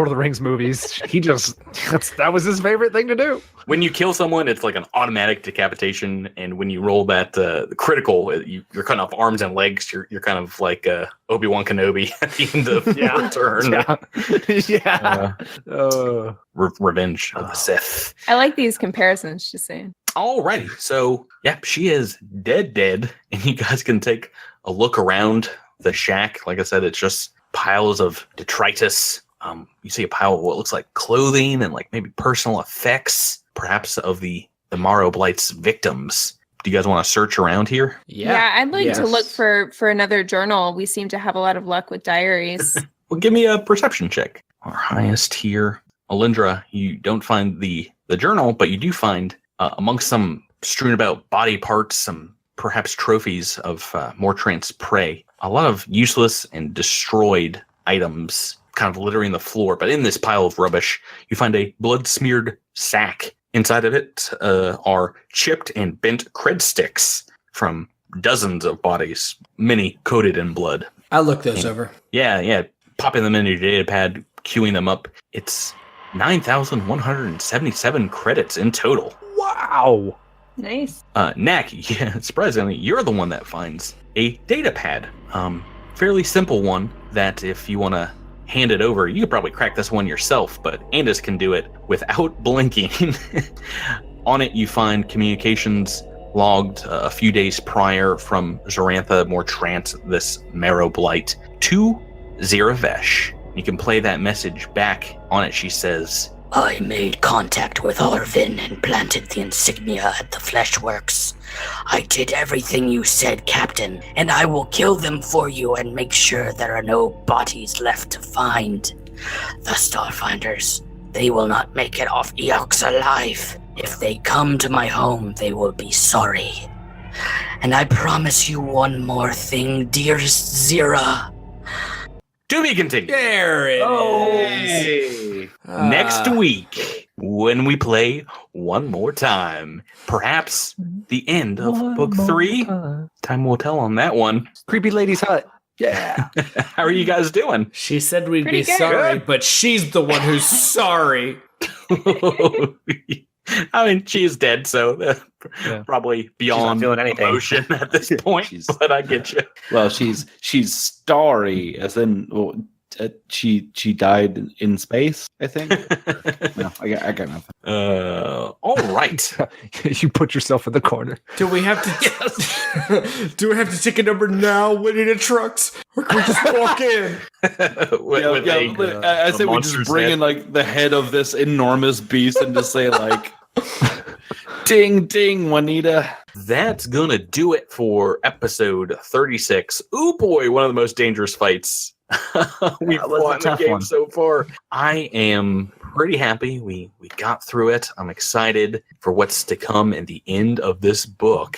of the Rings movies. He just that was his favorite thing to do. When you kill someone, it's like an automatic decapitation, and when you roll that critical, you're cutting off arms and legs. You're kind of like Obi-Wan Kenobi at the end of Return. Revenge of the Sith. I like these comparisons, just saying. Alrighty, so she is dead, and you guys can take a look around the shack. Like I said, it's just piles of detritus. You see a pile of what looks like clothing and like maybe personal effects, perhaps of the Marrowblight's victims. Do you guys want to search around here? Yeah, I'd like to look for another journal. We seem to have a lot of luck with diaries. Well, give me a perception check. Our highest here. Alindra, you don't find the journal, but you do find amongst some strewn about body parts, some perhaps trophies of Mortrant's prey, a lot of useless and destroyed items kind of littering the floor. But in this pile of rubbish, you find a blood-smeared sack. Inside of it are chipped and bent cred sticks from dozens of bodies, many coated in blood. I'll look those over. Yeah. Popping them into your data pad, queuing them up. It's 9,177 credits in total. Wow. Nice. Knack, surprisingly, you're the one that finds a data pad. Fairly simple one that if you want to hand it over, you could probably crack this one yourself, but Andis can do it without blinking. On it, you find communications logged a few days prior from Zorantha Mortrant, this Marrowblight, to Ziravesh. You can play that message back. On it, she says, I made contact with Arvin and planted the insignia at the Fleshworks. I did everything you said, Captain, and I will kill them for you and make sure there are no bodies left to find. The Starfinders, they will not make it off Eox alive. If they come to my home, they will be sorry. And I promise you one more thing, dearest Zira. To be continued. There it is. Next week, when we play one more time, perhaps the end of book 3. Time will tell on that one. Creepy Lady's Hut. Yeah. How are you guys doing? She said we'd Pretty be good. sorry, but she's the one who's sorry. I mean, she is dead, so probably beyond feeling anything. emotion at this point. But I get you. Well, she's starry, as in she died in space, I think. No, I got nothing. All right. You put yourself in the corner. Do we have to? Do we have to take a number now, Winnie the Trucks, or can we just walk in? I say we just bring in like the head of this enormous beast and just say like, "Ding ding, Juanita." That's gonna do it for episode 36. Ooh boy, one of the most dangerous fights we've fought in the game so far. I am pretty happy we got through it. I'm excited for what's to come in the end of this book.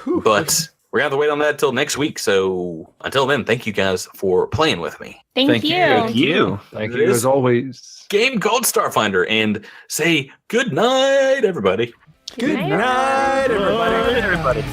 But we're gonna have to wait on that till next week. So until then, thank you guys for playing with me. Thank you. Thank you. Thank you as always. Game called Starfinder, and say good night, everybody. Good night, everybody. Everybody.